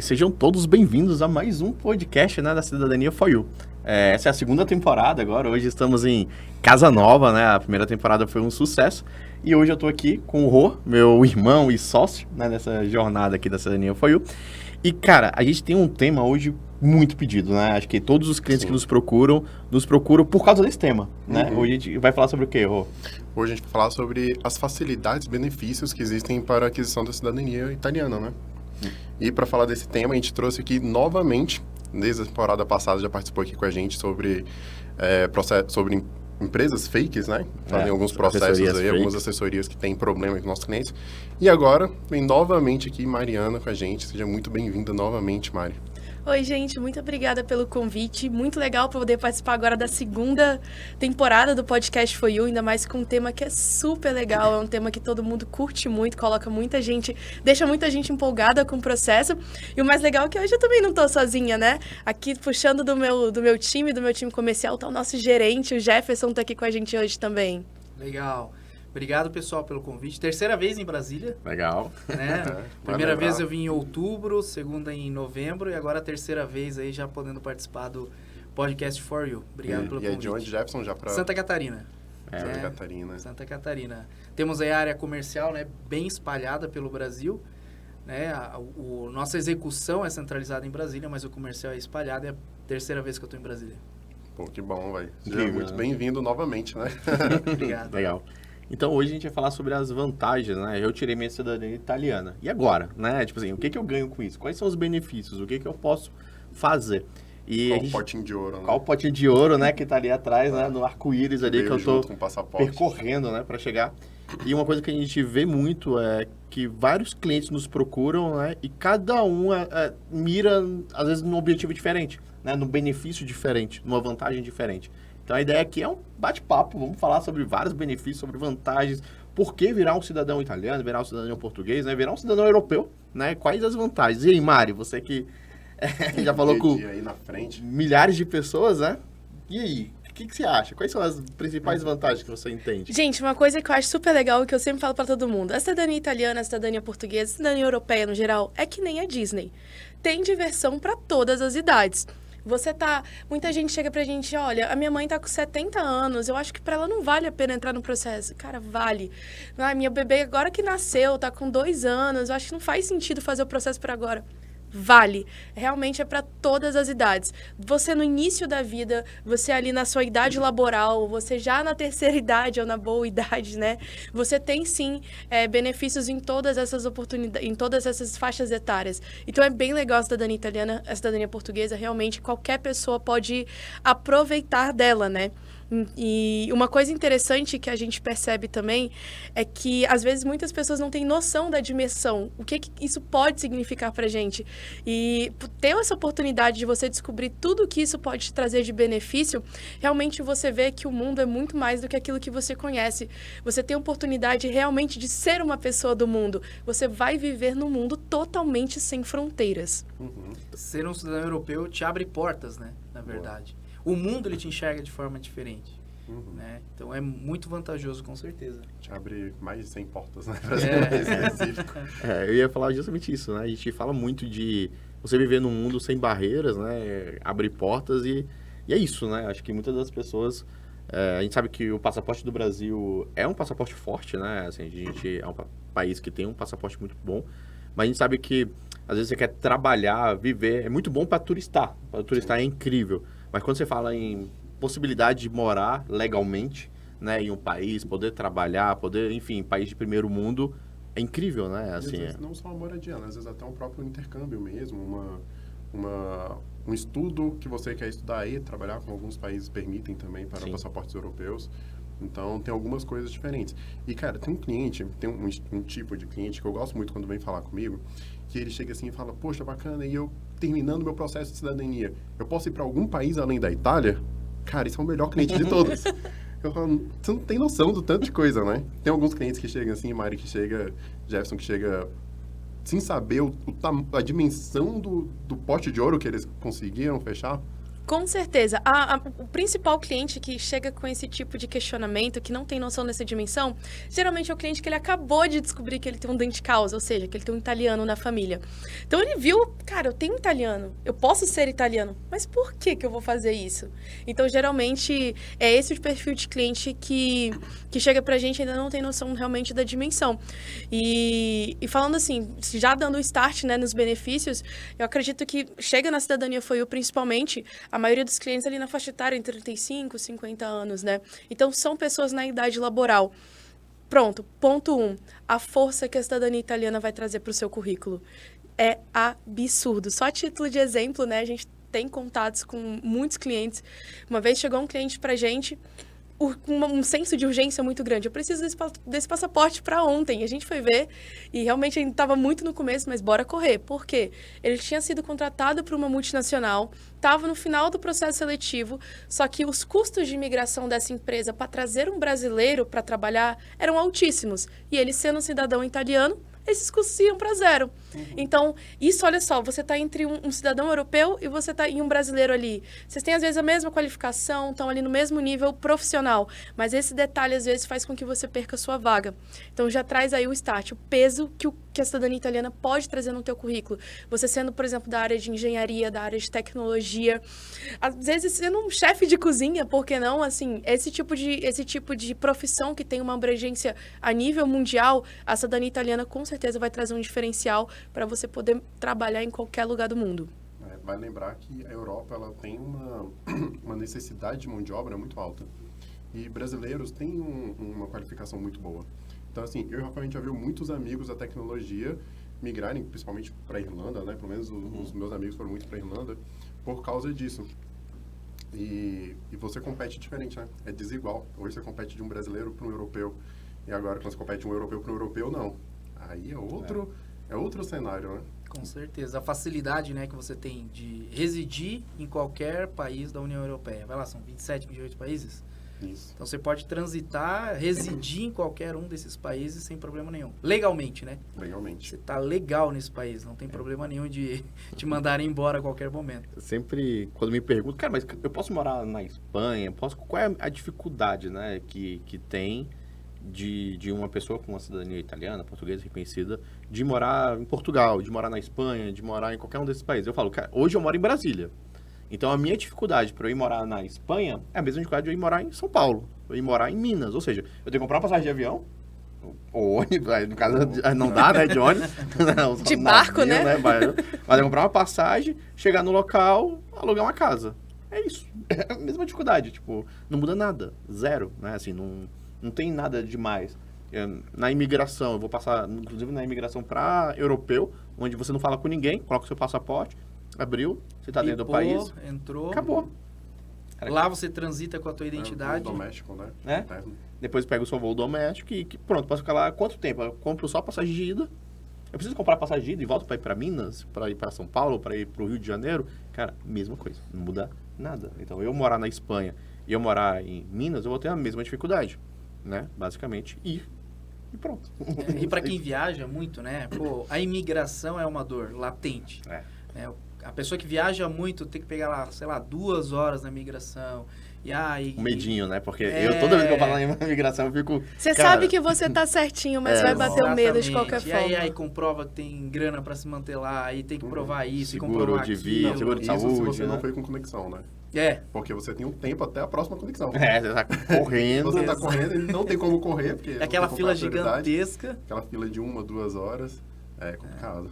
sejam todos bem-vindos a mais um podcast, né, da Cidadania for You. Essa é a segunda temporada agora, hoje estamos em Casa Nova, né, a primeira temporada foi um sucesso, e hoje eu tô aqui com o Rô, meu irmão e sócio, né, nessa jornada aqui da Cidadania for You. E, cara, a gente tem um tema hoje muito pedido, né, acho que todos os clientes que nos procuram por causa desse tema, né. Hoje a gente vai falar sobre o quê, Rô? Hoje a gente vai falar sobre as facilidades e benefícios que existem para a aquisição da cidadania italiana, né? E para falar desse tema, a gente trouxe aqui novamente, desde a temporada passada já participou aqui com a gente sobre empresas fakes, né? Fazem alguns processos aí, algumas assessorias que têm problema com nossos clientes. E agora, vem novamente aqui Mariana com a gente. Seja muito bem-vinda novamente, Mari. Oi, gente, muito obrigada pelo convite. Muito legal poder participar agora da segunda temporada do Podcast For You, ainda mais com um tema que é super legal, é um tema que todo mundo curte muito, coloca muita gente, deixa muita gente empolgada com o processo. E o mais legal é que hoje eu também não tô sozinha, né? Aqui puxando do meu time comercial, tá o nosso gerente, o Jefferson, tá aqui com a gente hoje também. Legal. Obrigado, pessoal, pelo convite. Terceira vez em Brasília. Legal. Né? Primeira vez eu vim em outubro, segunda em novembro e agora a terceira vez aí já podendo participar do Podcast For You. Obrigado pelo convite. E é de onde, Jefferson? Já para Santa Catarina. Santa Catarina. Temos aí a área comercial, né, bem espalhada pelo Brasil. Né? Nossa execução é centralizada em Brasília, mas o comercial é espalhado. É a terceira vez que eu estou em Brasília. Pô, que bom, velho. Seja muito bem-vindo novamente, né? Obrigado. Legal. Então, hoje a gente vai falar sobre as vantagens, né? Eu tirei minha cidadania italiana. E agora, né? Tipo assim, o que eu ganho com isso? Quais são os benefícios? O que eu posso fazer? E qual o potinho de ouro, né? Qual o potinho de ouro, né? Que tá ali atrás, né? No arco-íris ali que eu tô percorrendo, né? Pra chegar. E uma coisa que a gente vê muito é que vários clientes nos procuram, né? E cada um mira, às vezes, num objetivo diferente, né? Num benefício diferente, numa vantagem diferente. Então, a ideia aqui é um bate-papo, vamos falar sobre vários benefícios, sobre vantagens, por que virar um cidadão italiano, virar um cidadão português, né? Virar um cidadão europeu, né? Quais as vantagens? E aí, Mari, você que já falou com aí na frente. Milhares de pessoas, né? E aí, o que você acha? Quais são as principais vantagens que você entende? Gente, uma coisa que eu acho super legal e que eu sempre falo pra todo mundo, a cidadania italiana, a cidadania portuguesa, a cidadania europeia no geral, é que nem a Disney. Tem diversão pra todas as idades. Muita gente chega pra gente, olha, a minha mãe tá com 70 anos, eu acho que pra ela não vale a pena entrar no processo. Cara, vale. Minha bebê agora que nasceu, tá com 2 anos, eu acho que não faz sentido fazer o processo por agora. Vale. Realmente é para todas as idades. Você no início da vida, você ali na sua idade laboral, você já na terceira idade ou na boa idade, né? Você tem sim benefícios em todas essas oportunidades, em todas essas faixas etárias. Então é bem legal a cidadania italiana, a cidadania portuguesa, realmente qualquer pessoa pode aproveitar dela, né? E uma coisa interessante que a gente percebe também é que, às vezes, muitas pessoas não têm noção da dimensão, o que isso pode significar pra gente. E ter essa oportunidade de você descobrir tudo o que isso pode te trazer de benefício, realmente você vê que o mundo é muito mais do que aquilo que você conhece. Você tem a oportunidade realmente de ser uma pessoa do mundo. Você vai viver num mundo totalmente sem fronteiras. Ser um cidadão europeu te abre portas, né? Na verdade. O mundo, ele te enxerga de forma diferente, né? Então, é muito vantajoso, com certeza. Te abre mais de 100 portas, né? Eu ia falar justamente isso, né? A gente fala muito de você viver num mundo sem barreiras, né? Abrir portas e é isso, né? Acho que muitas das pessoas... a gente sabe que o passaporte do Brasil é um passaporte forte, né? Assim, a gente é um país que tem um passaporte muito bom, mas a gente sabe que, às vezes, você quer trabalhar, viver... É muito bom para turistar. Para turistar é incrível. Mas quando você fala em possibilidade de morar legalmente, né, em um país, poder trabalhar, enfim, país de primeiro mundo, é incrível, né? Assim, não só uma moradia, né? Às vezes até um próprio intercâmbio mesmo, um estudo que você quer estudar aí, trabalhar com alguns países permitem também para passaportes europeus. Então, tem algumas coisas diferentes. E, cara, tem um tipo de cliente que eu gosto muito quando vem falar comigo, que ele chega assim e fala, poxa, bacana, e eu terminando meu processo de cidadania, eu posso ir para algum país além da Itália? Cara, esse é o melhor cliente de todos. Eu falo, você não tem noção do tanto de coisa, né? Tem alguns clientes que chegam assim, Mari que chega, Jefferson que chega sem saber a dimensão do pote de ouro que eles conseguiram fechar. Com certeza. O principal cliente que chega com esse tipo de questionamento, que não tem noção dessa dimensão, geralmente é o cliente que ele acabou de descobrir que ele tem um dente causa, ou seja, que ele tem um italiano na família. Então ele viu, cara, eu tenho italiano, eu posso ser italiano, mas por que eu vou fazer isso? Então, geralmente, é esse o perfil de cliente que chega pra gente e ainda não tem noção realmente da dimensão. E falando assim, já dando o start, né, nos benefícios, eu acredito que chega na Cidadania For You, principalmente, a maioria dos clientes ali na faixa etária entre 35 e 50 anos, né? Então, são pessoas na idade laboral. Pronto, ponto 1. A força que a cidadania italiana vai trazer para o seu currículo é absurdo. Só a título de exemplo, né? A gente tem contatos com muitos clientes. Uma vez chegou um cliente pra gente um senso de urgência muito grande. Eu preciso desse passaporte para ontem. A gente foi ver e realmente ainda estava muito no começo, mas bora correr. Por quê? Ele tinha sido contratado por uma multinacional, estava no final do processo seletivo, só que os custos de imigração dessa empresa para trazer um brasileiro para trabalhar eram altíssimos. E ele, sendo um cidadão italiano, esses custos iam para zero. Então, isso, olha só, você está entre um cidadão europeu e você está em um brasileiro ali. Vocês têm, às vezes, a mesma qualificação, estão ali no mesmo nível profissional, mas esse detalhe, às vezes, faz com que você perca a sua vaga. Então, já traz aí o start, o peso que a cidadania italiana pode trazer no teu currículo. Você sendo, por exemplo, da área de engenharia, da área de tecnologia, às vezes, sendo um chefe de cozinha, por que não? Assim, esse tipo de profissão que tem uma abrangência a nível mundial, a cidadania italiana, com certeza, vai trazer um diferencial para você poder trabalhar em qualquer lugar do mundo. Vai lembrar que a Europa ela tem uma necessidade de mão de obra muito alta. E brasileiros têm uma qualificação muito boa. Então, assim, eu e o Rafael, a gente já viu muitos amigos da tecnologia migrarem, principalmente para a Irlanda, né? Pelo menos os meus amigos foram muito para a Irlanda, por causa disso. E você compete diferente, né? É desigual. Hoje você compete de um brasileiro para um europeu. E agora, quando você compete de um europeu para um europeu, não. Aí é outro cenário, né? Com certeza. A facilidade, né, que você tem de residir em qualquer país da União Europeia. Vai lá, são 27, 28 países? Isso. Então, você pode transitar, residir em qualquer um desses países sem problema nenhum. Legalmente, né? Legalmente. Você tá legal nesse país, não tem problema nenhum de te mandarem embora a qualquer momento. Sempre, quando me perguntam, cara, mas eu posso morar na Espanha? Qual é a dificuldade, né, que tem de uma pessoa com uma cidadania italiana, portuguesa, reconhecida, de morar em Portugal, de morar na Espanha, de morar em qualquer um desses países? Eu falo, cara, hoje eu moro em Brasília. Então, a minha dificuldade para eu ir morar na Espanha é a mesma dificuldade de eu ir morar em São Paulo, eu ir morar em Minas. Ou seja, eu tenho que comprar uma passagem de avião, ou ônibus, no caso não dá, né, de ônibus. De barco, navio, né? Mas eu comprar uma passagem, chegar no local, alugar uma casa. É isso. É a mesma dificuldade, tipo, não muda nada, zero, né, assim, não tem nada demais. Na imigração, eu vou passar, inclusive na imigração para europeu, onde você não fala com ninguém, coloca o seu passaporte, abriu, você está dentro do país, entrou, acabou. Lá você transita com a tua identidade. É, doméstico, né? Depois pega o seu voo doméstico e pronto, posso ficar lá quanto tempo? Eu compro só a passagem de ida. Eu preciso comprar a passagem de ida e volto para ir para Minas, para ir para São Paulo, para ir para o Rio de Janeiro. Cara, mesma coisa, não muda nada. Então, eu morar na Espanha e eu morar em Minas, eu vou ter a mesma dificuldade, né? Basicamente, ir e pronto. E para quem viaja muito, né? Pô, a imigração é uma dor latente. Né? A pessoa que viaja muito tem que pegar lá, sei lá, 2 horas na imigração. Um medinho, né? Porque eu, toda vez que eu falo em imigração, eu fico... Você sabe que você tá certinho, mas vai bater o medo de qualquer forma. E aí comprova que tem grana para se manter lá, e tem que provar isso, seguro e comprovar de aquilo. vida, seguro de saúde, se você né? não foi com conexão, né? Porque você tem um tempo até a próxima conexão. Você tá correndo. Você tá correndo e não tem como correr, porque... Aquela fila gigantesca. Aquela fila de 1, 2 horas. É complicado.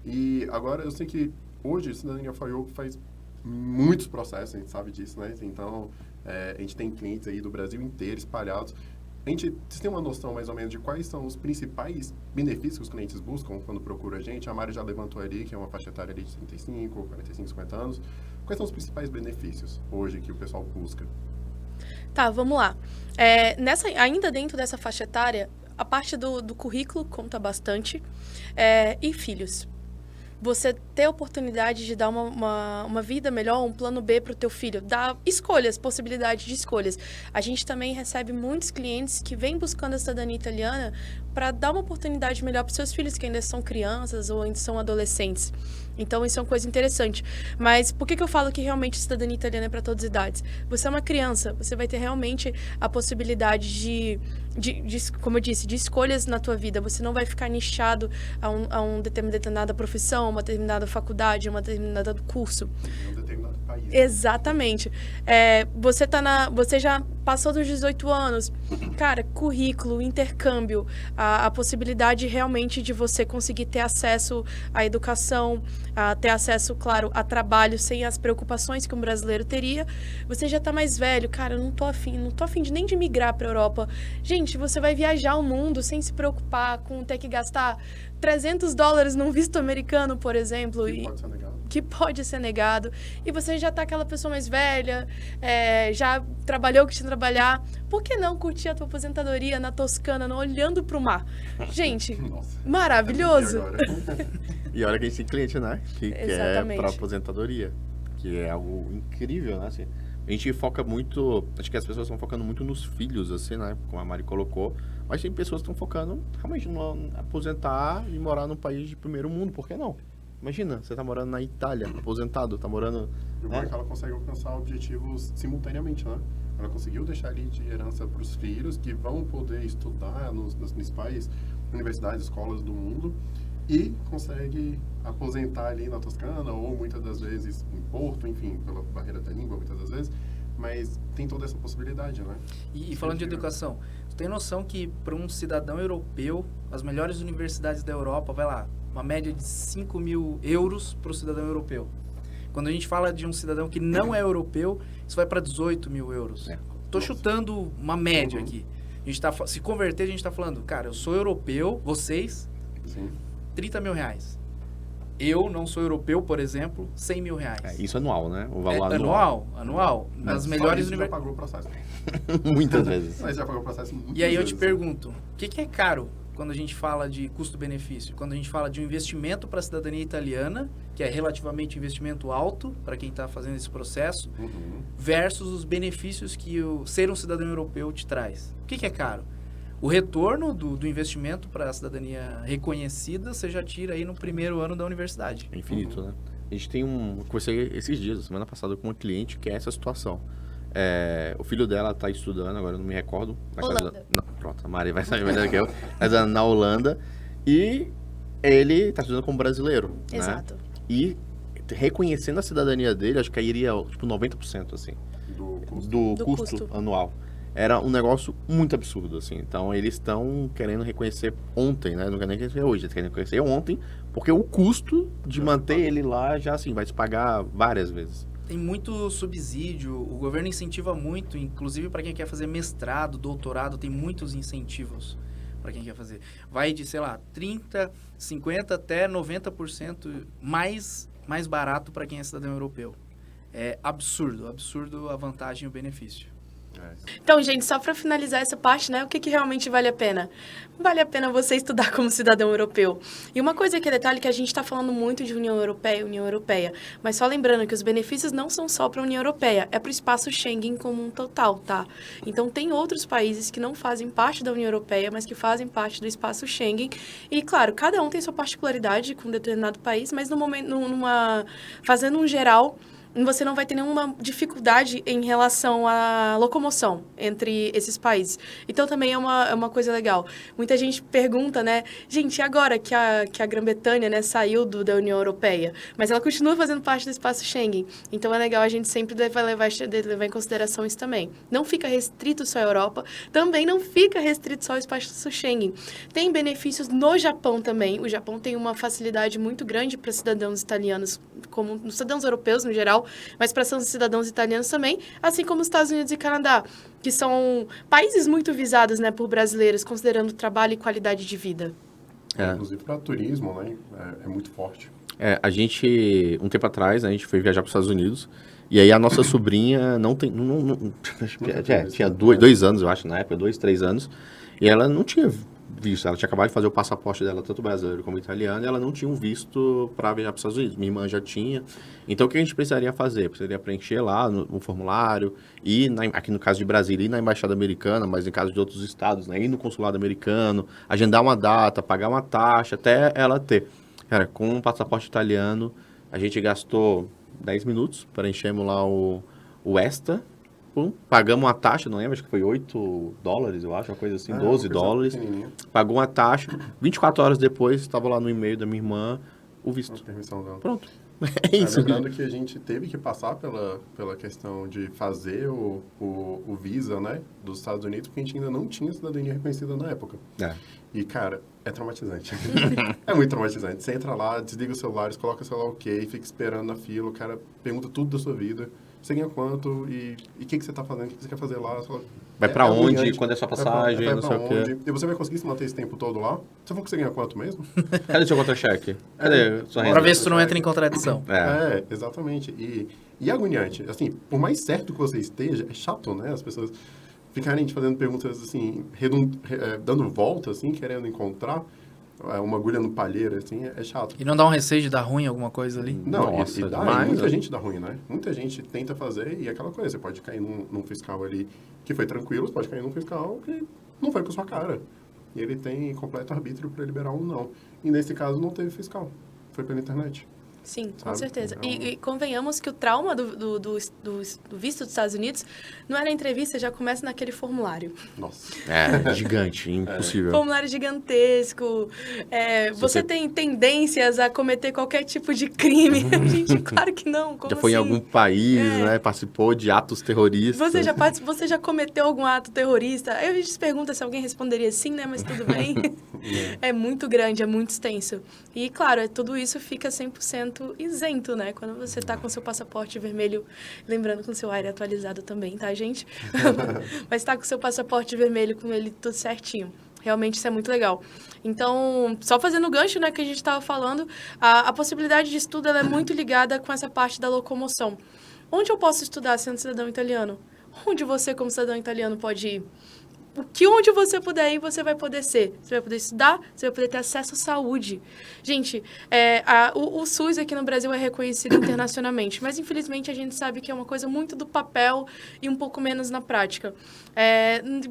E agora, eu sei que hoje, a Cidadania For You faz muitos processos, a gente sabe disso, né? Então, a gente tem clientes aí do Brasil inteiro espalhados. Vocês têm uma noção mais ou menos de quais são os principais benefícios que os clientes buscam quando procuram a gente? A Mari já levantou ali, que é uma faixa etária ali de 35, 45, 50 anos. Quais são os principais benefícios hoje que o pessoal busca? Tá, vamos lá. Ainda dentro dessa faixa etária, a parte do currículo conta bastante. E filhos. Você ter a oportunidade de dar uma vida melhor, um plano B para o teu filho, dar escolhas, possibilidade de escolhas. A gente também recebe muitos clientes que vêm buscando a cidadania italiana para dar uma oportunidade melhor para os seus filhos, que ainda são crianças ou ainda são adolescentes. Então, isso é uma coisa interessante. Mas por que eu falo que realmente a cidadania italiana é para todas as idades? Você é uma criança, você vai ter realmente a possibilidade de, como eu disse, de escolhas na tua vida. Você não vai ficar nichado a uma determinada profissão, uma determinada faculdade, uma determinada curso. Em um determinado país. Exatamente. Você já passou dos 18 anos. Cara, currículo, intercâmbio, a possibilidade realmente de você conseguir ter acesso à educação, a ter acesso, claro, a trabalho sem as preocupações que um brasileiro teria. Você já tá mais velho, cara, eu não tô afim nem de migrar pra Europa. Gente, você vai viajar o mundo sem se preocupar com ter que gastar $300 num visto americano, por exemplo. Que pode ser negado. E você já tá aquela pessoa mais velha, já trabalhou o que tinha que trabalhar. Por que não curtir a tua aposentadoria na Toscana, olhando pro mar? Gente, Nossa, maravilhoso! E olha que a gente tem cliente, né? Que quer Exatamente. para aposentadoria, que é algo incrível, né? Assim, a gente foca muito, acho que as pessoas estão focando muito nos filhos, assim, né? Como a Mari colocou. Mas tem pessoas que estão focando realmente no aposentar e morar num país de primeiro mundo, por que não? Imagina, você tá morando na Itália, aposentado, tá morando... E o bom é que ela consegue alcançar objetivos simultaneamente, né? Ela conseguiu deixar ali de herança para os filhos que vão poder estudar nas principais universidades, escolas do mundo e consegue aposentar ali na Toscana ou muitas das vezes em Porto, enfim, pela barreira da língua, muitas das vezes, mas tem toda essa possibilidade, né? E falando de educação, tu tem noção que para um cidadão europeu, as melhores universidades da Europa, vai lá, uma média de 5 mil euros para o cidadão europeu. Quando a gente fala de um cidadão que não é europeu, isso vai para 18 mil euros. Tô chutando uma média aqui. A gente se converter, a gente está falando, cara, eu sou europeu, vocês, Sim. 30 mil reais. Eu não sou europeu, por exemplo, 100 mil reais. Isso anual, né? O valor Anual. Nas melhores universidades. Já pagou o processo. Muitas vezes. Mas já pagou o processo muitas E aí eu vezes. te pergunto, o que é caro quando a gente fala de custo-benefício? Quando a gente fala de um investimento para a cidadania italiana, que é relativamente um investimento alto para quem está fazendo esse processo, versus os benefícios que ser um cidadão europeu te traz. O que é caro? O retorno do investimento para a cidadania reconhecida, você já tira aí no primeiro ano da universidade. É infinito, né? A gente tem conversei esses dias, semana passada, com uma cliente que é essa situação. O filho dela está estudando, agora eu não me recordo. Holanda. Pronto, a Mari vai saber melhor que eu. Mas na Holanda. E ele está estudando como brasileiro. Exato. Né? E reconhecendo a cidadania dele, acho que aí iria tipo 90%, assim. Do custo anual. Era um negócio muito absurdo, assim. Então, eles estão querendo reconhecer ontem, né? Não querem nem reconhecer hoje, eles querem reconhecer ontem, porque o custo de manter ele lá já, assim, vai se pagar várias vezes. Tem muito subsídio, o governo incentiva muito, inclusive para quem quer fazer mestrado, doutorado, tem muitos incentivos para quem quer fazer. Vai de, sei lá, 30%, 50% até 90% mais barato para quem é cidadão europeu. É absurdo a vantagem e o benefício. Então, gente, só para finalizar essa parte, né? O que realmente vale a pena? Vale a pena você estudar como cidadão europeu. E uma coisa que é detalhe que a gente está falando muito de União Europeia, mas só lembrando que os benefícios não são só para a União Europeia, é para o espaço Schengen como um total, tá? Então, tem outros países que não fazem parte da União Europeia, mas que fazem parte do espaço Schengen. E, claro, cada um tem sua particularidade com um determinado país, mas no momento, fazendo um geral, você não vai ter nenhuma dificuldade em relação à locomoção entre esses países. Então, também é uma coisa legal. Muita gente pergunta, né? Gente, e agora que a Grã-Bretanha, né, saiu da União Europeia? Mas ela continua fazendo parte do espaço Schengen. Então, é legal a gente sempre levar em consideração isso também. Não fica restrito só à Europa. Também não fica restrito só ao espaço Schengen. Tem benefícios no Japão também. O Japão tem uma facilidade muito grande para cidadãos italianos, como cidadãos europeus no geral, mas para cidadãos italianos também, assim como os Estados Unidos e Canadá, que são países muito visados, né, por brasileiros, considerando trabalho e qualidade de vida. Inclusive para turismo, né, é muito forte. A gente, um tempo atrás, a gente foi viajar para os Estados Unidos, e aí a nossa sobrinha tinha 2 anos, eu acho, na época, 2, 3 anos, e ela não tinha visto, ela tinha acabado de fazer o passaporte dela, tanto brasileiro como italiano, e ela não tinha um visto para viajar para os Estados Unidos. Minha irmã já tinha. Então, o que a gente precisaria fazer? Precisaria preencher lá no formulário, e aqui no caso de Brasília, ir na Embaixada Americana, mas em caso de outros estados, né, ir no Consulado Americano, agendar uma data, pagar uma taxa, até ela ter. Cara, com um passaporte italiano, A gente gastou 10 minutos, preenchemos lá o ESTA, pagamos uma taxa, não lembro, acho que foi $8, eu acho, uma coisa assim, $12. Pagou uma taxa, 24 horas depois, estava lá no e-mail da minha irmã, o visto. Permissão dela. Pronto. É isso. Lembrando que a gente teve que passar pela questão de fazer o Visa, né, dos Estados Unidos, porque a gente ainda não tinha cidadania reconhecida na época. E, cara, é traumatizante. É muito traumatizante. Você entra lá, desliga os celulares, coloca o celular ok, fica esperando na fila, o cara pergunta tudo da sua vida. Você ganha quanto e o que você tá fazendo, o que você quer fazer lá. Vai pra onde, quando é sua passagem, não sei o quê. E você vai conseguir se manter esse tempo todo lá? Você falou que você ganha quanto mesmo? Cadê seu contra-cheque? Cadê sua renda? Pra ver se tu não entra em contradição. Exatamente. E agoniante. Assim, por mais certo que você esteja, é chato, né? As pessoas ficarem te fazendo perguntas, assim, dando volta, assim, querendo encontrar uma agulha no palheiro, assim, é chato. E não dá um receio de dar ruim alguma coisa ali? Não, Nossa, e dá, demais, muita gente dá ruim, né? Muita gente tenta fazer e é aquela coisa, você pode cair num fiscal ali que foi tranquilo, você pode cair num fiscal que não foi com sua cara. E ele tem completo arbítrio para liberar ou não. E nesse caso não teve fiscal, foi pela internet. Sim, com Sabe? certeza. Então- E convenhamos que o trauma do visto dos Estados Unidos não é na entrevista, já começa naquele formulário. Nossa. Gigante, impossível. Formulário gigantesco. Você tem tendências a cometer qualquer tipo de crime. Gente, claro que não. Como Já foi em assim? algum país, né? Participou de atos terroristas. Você já cometeu algum ato terrorista? Aí a gente se pergunta se alguém responderia sim, né? Mas tudo bem. É muito grande, é muito extenso. E, claro, tudo isso fica 100% isento, né? Quando você tá com seu passaporte vermelho, lembrando com seu aire atualizado também, tá, gente? Mas tá com seu passaporte vermelho, com ele tudo certinho. Realmente isso é muito legal. Então, só fazendo o gancho, né, que a gente estava falando, a possibilidade de estudo ela é muito ligada com essa parte da locomoção. Onde eu posso estudar sendo cidadão italiano? Onde você, como cidadão italiano, pode ir? Onde você puder ir, você vai poder ser. Você vai poder estudar, você vai poder ter acesso à saúde. Gente, o SUS aqui no Brasil é reconhecido internacionalmente, mas infelizmente a gente sabe que é uma coisa muito do papel e um pouco menos na prática.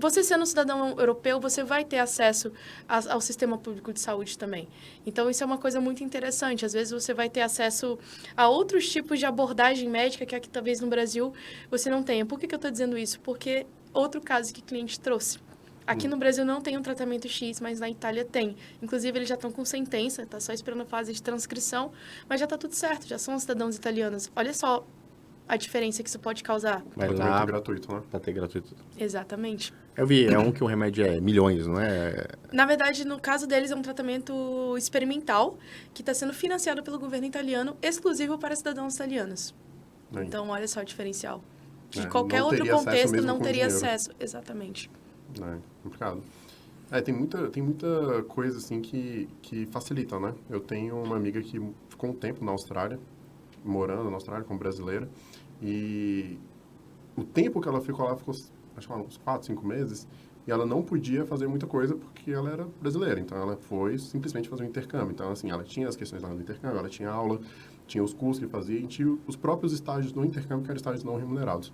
Você sendo um cidadão europeu, você vai ter acesso ao sistema público de saúde também. Então, isso é uma coisa muito interessante. Às vezes, você vai ter acesso a outros tipos de abordagem médica que aqui, talvez, no Brasil, você não tenha. Por que eu estou dizendo isso? Porque outro caso que o cliente trouxe. Aqui no Brasil não tem um tratamento X, mas na Itália tem. Inclusive, eles já estão com sentença, está só esperando a fase de transcrição, mas já está tudo certo, já são cidadãos italianos. Olha só a diferença que isso pode causar. Vai Tratamento lá, gratuito, né? pra ter gratuito. Exatamente. Eu vi, que o remédio é milhões, não é? Na verdade, no caso deles, é um tratamento experimental que está sendo financiado pelo governo italiano, exclusivo para cidadãos italianos. Aí. Então, olha só a diferencial. Que Não qualquer outro teria acesso contexto mesmo não com teria dinheiro. acesso. Exatamente. Complicado. Tem muita coisa, assim, que facilita, né? Eu tenho uma amiga que ficou um tempo na Austrália, morando na Austrália como brasileira, e o tempo que ela ficou lá, acho que uns 4, 5 meses, e ela não podia fazer muita coisa porque ela era brasileira. Então, ela foi simplesmente fazer um intercâmbio. Então, assim, ela tinha as questões lá do intercâmbio, ela tinha aula, tinha os cursos que fazia, e tinha os próprios estágios do intercâmbio, que eram estágios não remunerados.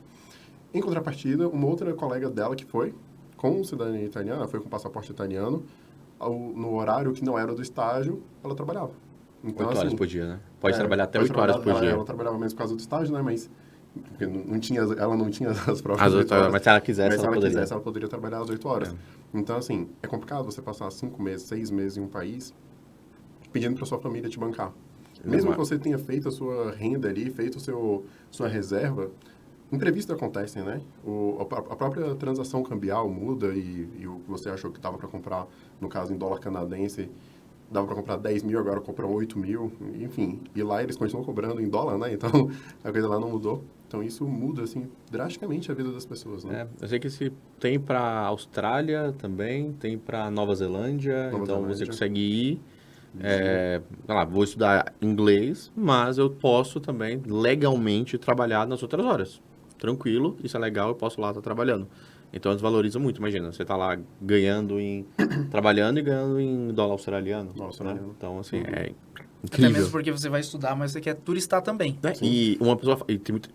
Em contrapartida, uma outra colega dela que foi com cidadania italiana, foi com passaporte italiano, no horário que não era do estágio, ela trabalhava. Então, 8 horas assim, por dia, né? Pode trabalhar até 8 horas por ela, dia. Ela trabalhava menos por causa do estágio, né? Mas porque ela não tinha as próprias As 8 horas. mas se ela quisesse, Mas se ela poderia. quisesse, ela poderia trabalhar às 8 horas. Então, assim, é complicado você passar 5 meses, 6 meses em um país pedindo para sua família te bancar. Mesmo que você tenha feito a sua renda ali, feito sua reserva, imprevistos acontecem, né? A própria transação cambial muda e o que você achou que dava para comprar, no caso em dólar canadense, dava para comprar 10 mil, agora compra 8 mil, enfim. E lá eles continuam cobrando em dólar, né? Então, a coisa lá não mudou. Então, isso muda, assim, drasticamente a vida das pessoas, né? Eu sei que tem para Austrália também, tem para Nova Zelândia, você consegue ir. Sei lá, vou estudar inglês, mas eu posso também legalmente trabalhar nas outras horas. Tranquilo, isso é legal, eu posso lá estar trabalhando. Então, eles valorizam muito. Imagina, você está lá trabalhando e ganhando em dólar australiano. Né? Então, assim, Incrível. Até mesmo porque você vai estudar, mas você quer turistar também. Né? E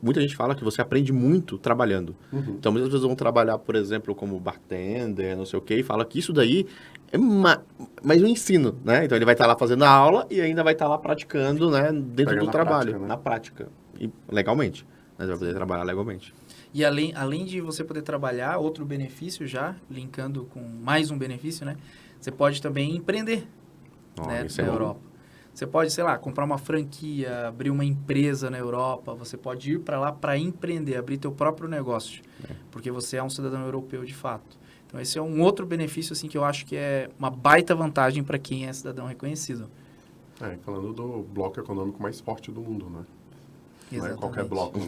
muita gente fala que você aprende muito trabalhando. Então, muitas pessoas vão trabalhar, por exemplo, como bartender, não sei o quê, e fala que isso daí é mais um ensino, né? Então, ele vai estar lá fazendo a aula e ainda vai estar lá praticando, né? Dentro Pega do na trabalho, prática, né? na prática. E legalmente. Mas vai poder trabalhar legalmente. E além de você poder trabalhar, outro benefício já, linkando com mais um benefício, né? Você pode também empreender, né, Isso na é Europa. Você pode, sei lá, comprar uma franquia, abrir uma empresa na Europa. Você pode ir para lá para empreender, abrir teu próprio negócio. Porque você é um cidadão europeu de fato. Então, esse é um outro benefício assim, que eu acho que é uma baita vantagem para quem é cidadão reconhecido. Falando do bloco econômico mais forte do mundo, né? Não é Exatamente. qualquer bloco.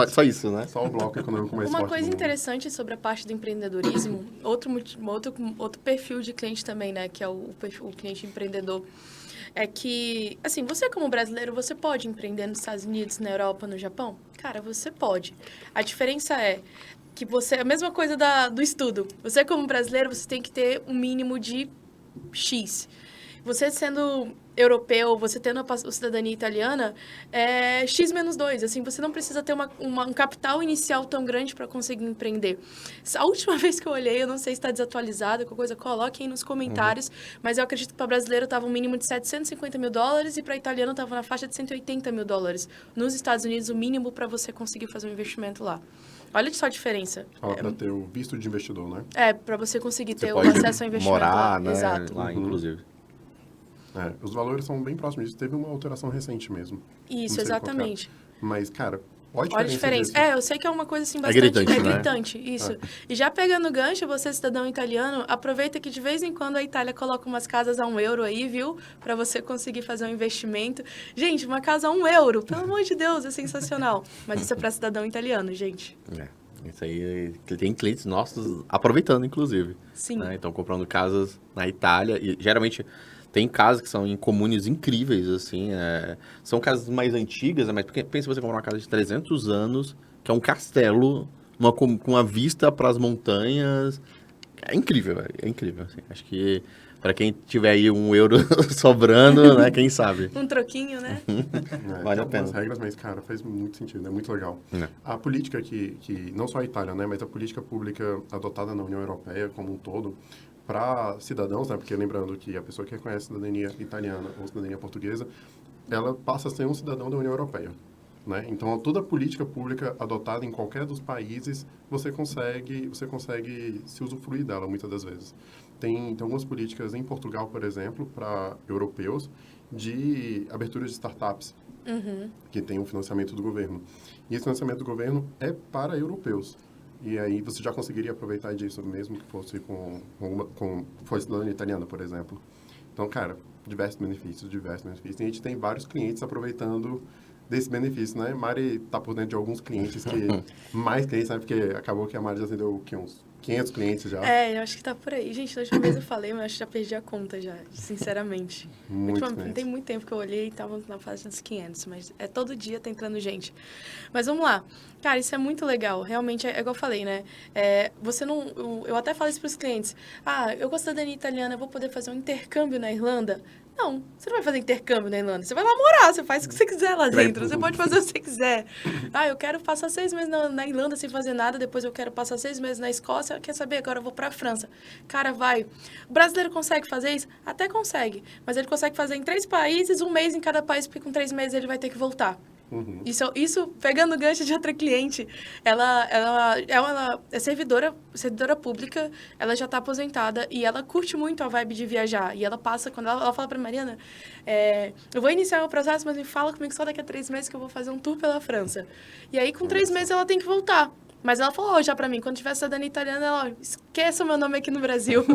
Só isso, né? Só o bloco econômico mais Uma forte coisa do mundo. interessante sobre a parte do empreendedorismo, outro perfil de cliente também, né, que é o cliente empreendedor, é que, assim, você como brasileiro, você pode empreender nos Estados Unidos, na Europa, no Japão? Cara, você pode. A diferença é que a mesma coisa do estudo. Você como brasileiro, você tem que ter um mínimo de X. Você sendo europeu, você tendo a cidadania italiana, é X menos 2. Assim, você não precisa ter um capital inicial tão grande para conseguir empreender. A última vez que eu olhei, eu não sei se está desatualizado, qualquer coisa, coloquem aí nos comentários, mas eu acredito que para brasileiro estava um mínimo de $750 mil e para italiano estava na faixa de $180 mil. Nos Estados Unidos, o mínimo para você conseguir fazer um investimento lá. Olha só a diferença. Fala para ter o visto de investidor, né? Para você conseguir ter o pode acesso ao investimento morar, lá. né? Exato. Lá, inclusive. Os valores são bem próximos disso. Teve uma alteração recente mesmo. Não Isso, sei exatamente. qual que é. Mas, cara, olha Olha a diferença. diferença. Eu sei que é uma coisa assim bastante... gritante, né? gritante, isso. E já pegando gancho, você cidadão italiano, aproveita que de vez em quando a Itália coloca umas casas a €1 aí, viu? Pra você conseguir fazer um investimento. Gente, uma casa a €1, pelo amor de Deus, é sensacional. Mas isso é pra cidadão italiano, gente. Isso aí, tem clientes nossos aproveitando, inclusive. Sim. Né? Então, comprando casas na Itália. E, geralmente, tem casas que são em comunes incríveis, assim. São casas mais antigas, né? Mas pensa você comprar uma casa de 300 anos, que é um castelo, com uma vista para as montanhas. É incrível, velho. É incrível, assim. Acho que para quem tiver aí €1 sobrando, né? Quem sabe? Um troquinho, né? Vale a tem pena. algumas regras, mas, cara, faz muito sentido, é muito legal. A política que não só a Itália, né, mas a política pública adotada na União Europeia como um todo, para cidadãos, né, porque lembrando que a pessoa que reconhece cidadania italiana ou cidadania portuguesa, ela passa a ser um cidadão da União Europeia. Né? Então, toda política pública adotada em qualquer dos países, você consegue se usufruir dela, muitas das vezes. Tem algumas políticas em Portugal, por exemplo, para europeus, de abertura de startups, que tem um financiamento do governo. E esse financiamento do governo é para europeus. E aí você já conseguiria aproveitar disso, mesmo que fosse com cidadania italiana, por exemplo. Então, cara, diversos benefícios. E a gente tem vários clientes aproveitando desse benefício, né? Mari tá por dentro de alguns clientes mais clientes, né? Porque acabou que a Mari já atendeu uns 500 clientes já. Eu acho que tá por aí. Gente, na última vez eu falei, mas acho que já perdi a conta já, sinceramente. Tem muito tempo que eu olhei e tava na fase dos 500, mas todo dia tá entrando gente. Mas vamos lá. Cara, isso é muito legal. Realmente, é igual eu falei, né? Você não... Eu até falo isso pros clientes. Eu gosto da cidadania italiana, eu vou poder fazer um intercâmbio na Irlanda? Não, você não vai fazer intercâmbio na Irlanda. Você vai lá morar, você faz o que você quiser lá dentro. Você pode fazer o que você quiser. Eu quero passar 6 meses na Irlanda sem fazer nada, depois eu quero passar 6 meses na Escócia, quer saber? Agora eu vou pra França. Cara, vai. O brasileiro consegue fazer isso? Até consegue. Mas ele consegue fazer em 3 países, 1 mês em cada país, porque com 3 meses ele vai ter que voltar. Isso, pegando o gancho de outra cliente, ela é servidora pública, ela já está aposentada e ela curte muito a vibe de viajar. E ela passa, quando ela fala para Mariana, eu vou iniciar meu processo, mas me fala comigo só daqui a 3 meses que eu vou fazer um tour pela França. E aí, com 3 meses, ela tem que voltar. Mas ela falou já pra mim, quando tiver cidadania italiana, ela, esqueça o meu nome aqui no Brasil,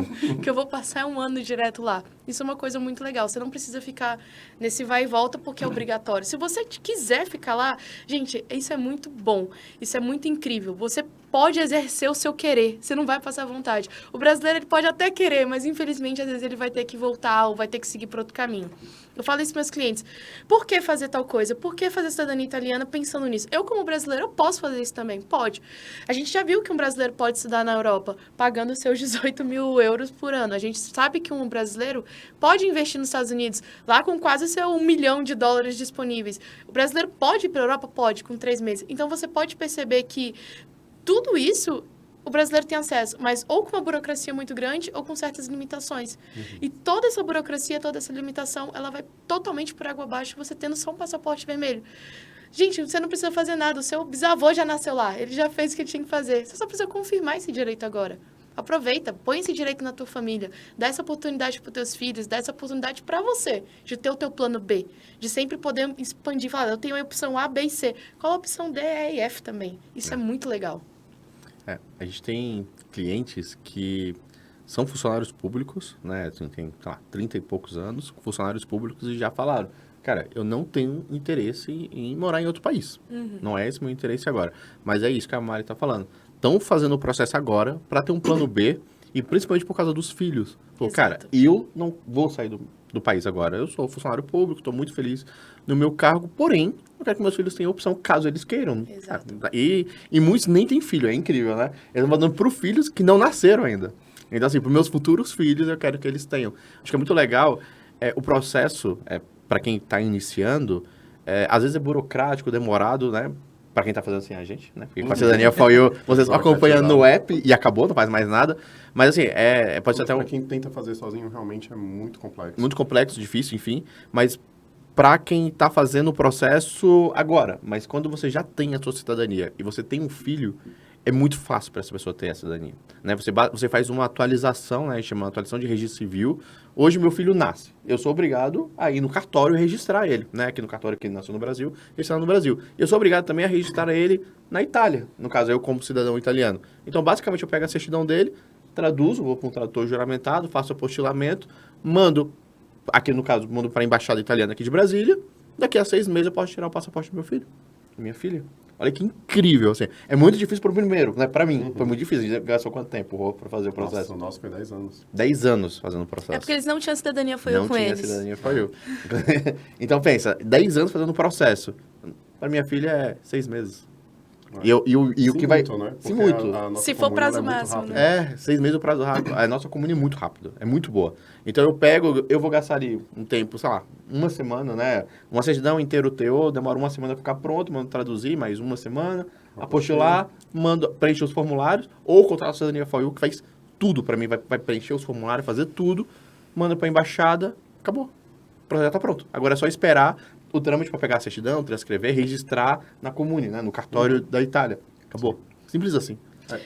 que eu vou passar 1 ano direto lá. Isso é uma coisa muito legal. Você não precisa ficar nesse vai e volta porque é obrigatório. Se você quiser ficar lá, gente, isso é muito bom. Isso é muito incrível. Você pode exercer o seu querer. Você não vai passar vontade. O brasileiro, ele pode até querer, mas infelizmente, às vezes, ele vai ter que voltar ou vai ter que seguir para outro caminho. Eu falo isso para meus clientes. Por que fazer tal coisa? Por que fazer cidadania italiana pensando nisso? Eu, como brasileiro, eu posso fazer isso também? Pode. A gente já viu que um brasileiro pode estudar na Europa pagando seus 18 mil euros por ano. A gente sabe que um brasileiro, pode investir nos Estados Unidos, lá com quase seu $1 milhão disponíveis. O brasileiro pode ir para a Europa? Pode, com 3 meses. Então, você pode perceber que tudo isso o brasileiro tem acesso, mas ou com uma burocracia muito grande ou com certas limitações. E toda essa burocracia, toda essa limitação, ela vai totalmente por água abaixo, você tendo só um passaporte vermelho. Gente, você não precisa fazer nada, o seu bisavô já nasceu lá, ele já fez o que ele tinha que fazer. Você só precisa confirmar esse direito agora. Aproveita, põe esse direito na tua família, dá essa oportunidade para os teus filhos, dá essa oportunidade para você, de ter o teu plano B, de sempre poder expandir, falar, eu tenho a opção A, B e C. Qual a opção D, E e F também? Isso é muito legal. A gente tem clientes que são funcionários públicos, né? Tem, sei lá, 30 e poucos anos, funcionários públicos e já falaram, cara, eu não tenho interesse em morar em outro país. Não é esse meu interesse agora. Mas é isso que a Mari está falando. Estão fazendo o processo agora para ter um plano B e principalmente por causa dos filhos. Pô, cara, eu não vou sair do país agora. Eu sou funcionário público, estou muito feliz no meu cargo, porém, eu quero que meus filhos tenham opção caso eles queiram. Exato. E muitos nem têm filho, é incrível, né? Eles estão mandando para os filhos que não nasceram ainda. Então, assim, para os meus futuros filhos, eu quero que eles tenham. Acho que é muito legal o processo, para quem está iniciando, às vezes é burocrático, demorado, né? Para quem está fazendo assim, a gente, né? Porque com a cidadania FOIU, vocês estão acompanhando no app e acabou, não faz mais nada. Mas, assim, pode ser até Para quem tenta fazer sozinho, realmente é muito complexo. Muito complexo, difícil, enfim. Mas para quem está fazendo o processo agora, mas quando você já tem a sua cidadania e você tem um filho, é muito fácil para essa pessoa ter a cidadania, né? Você faz uma atualização, né? Chama atualização de registro civil. Hoje meu filho nasce, eu sou obrigado a ir no cartório e registrar ele, né? Aqui no cartório que ele nasceu no Brasil, registrar no Brasil. Eu sou obrigado também a registrar ele na Itália, no caso eu como cidadão italiano. Então basicamente eu pego a certidão dele, traduzo, vou para um tradutor juramentado, faço apostilamento, mando, aqui no caso, mando para a embaixada italiana aqui de Brasília. Daqui a 6 meses eu posso tirar o passaporte do meu filho, da minha filha. Olha que incrível, assim. É muito difícil pro primeiro, né? Pra mim, foi muito difícil. Gastou quanto tempo pra fazer o processo? Nossa, o nosso foi 10 anos. 10 anos fazendo o processo. É porque eles não tinham cidadania FOIU com eles. Não tinha cidadania FOIU. Então, pensa, 10 anos fazendo o processo. Pra minha filha é 6 meses. E o que vai... Muito, né? Sim, muito. Se for prazo máximo, né? 6 meses o prazo rápido. A nossa comune é muito rápida, é muito boa. Então eu vou gastar ali um tempo, sei lá, uma semana, né? Uma certidão inteira o TO, demora uma semana pra ficar pronto, mando traduzir, mais uma semana, apostilar, mando preencher os formulários, ou contratar a cidadania FOIU, que faz tudo pra mim, vai preencher os formulários, fazer tudo, manda pra embaixada, acabou. O projeto tá pronto. Agora é só esperar o trâmite para pegar a certidão, transcrever, registrar na comune, né? No cartório da Itália. Acabou. Simples assim.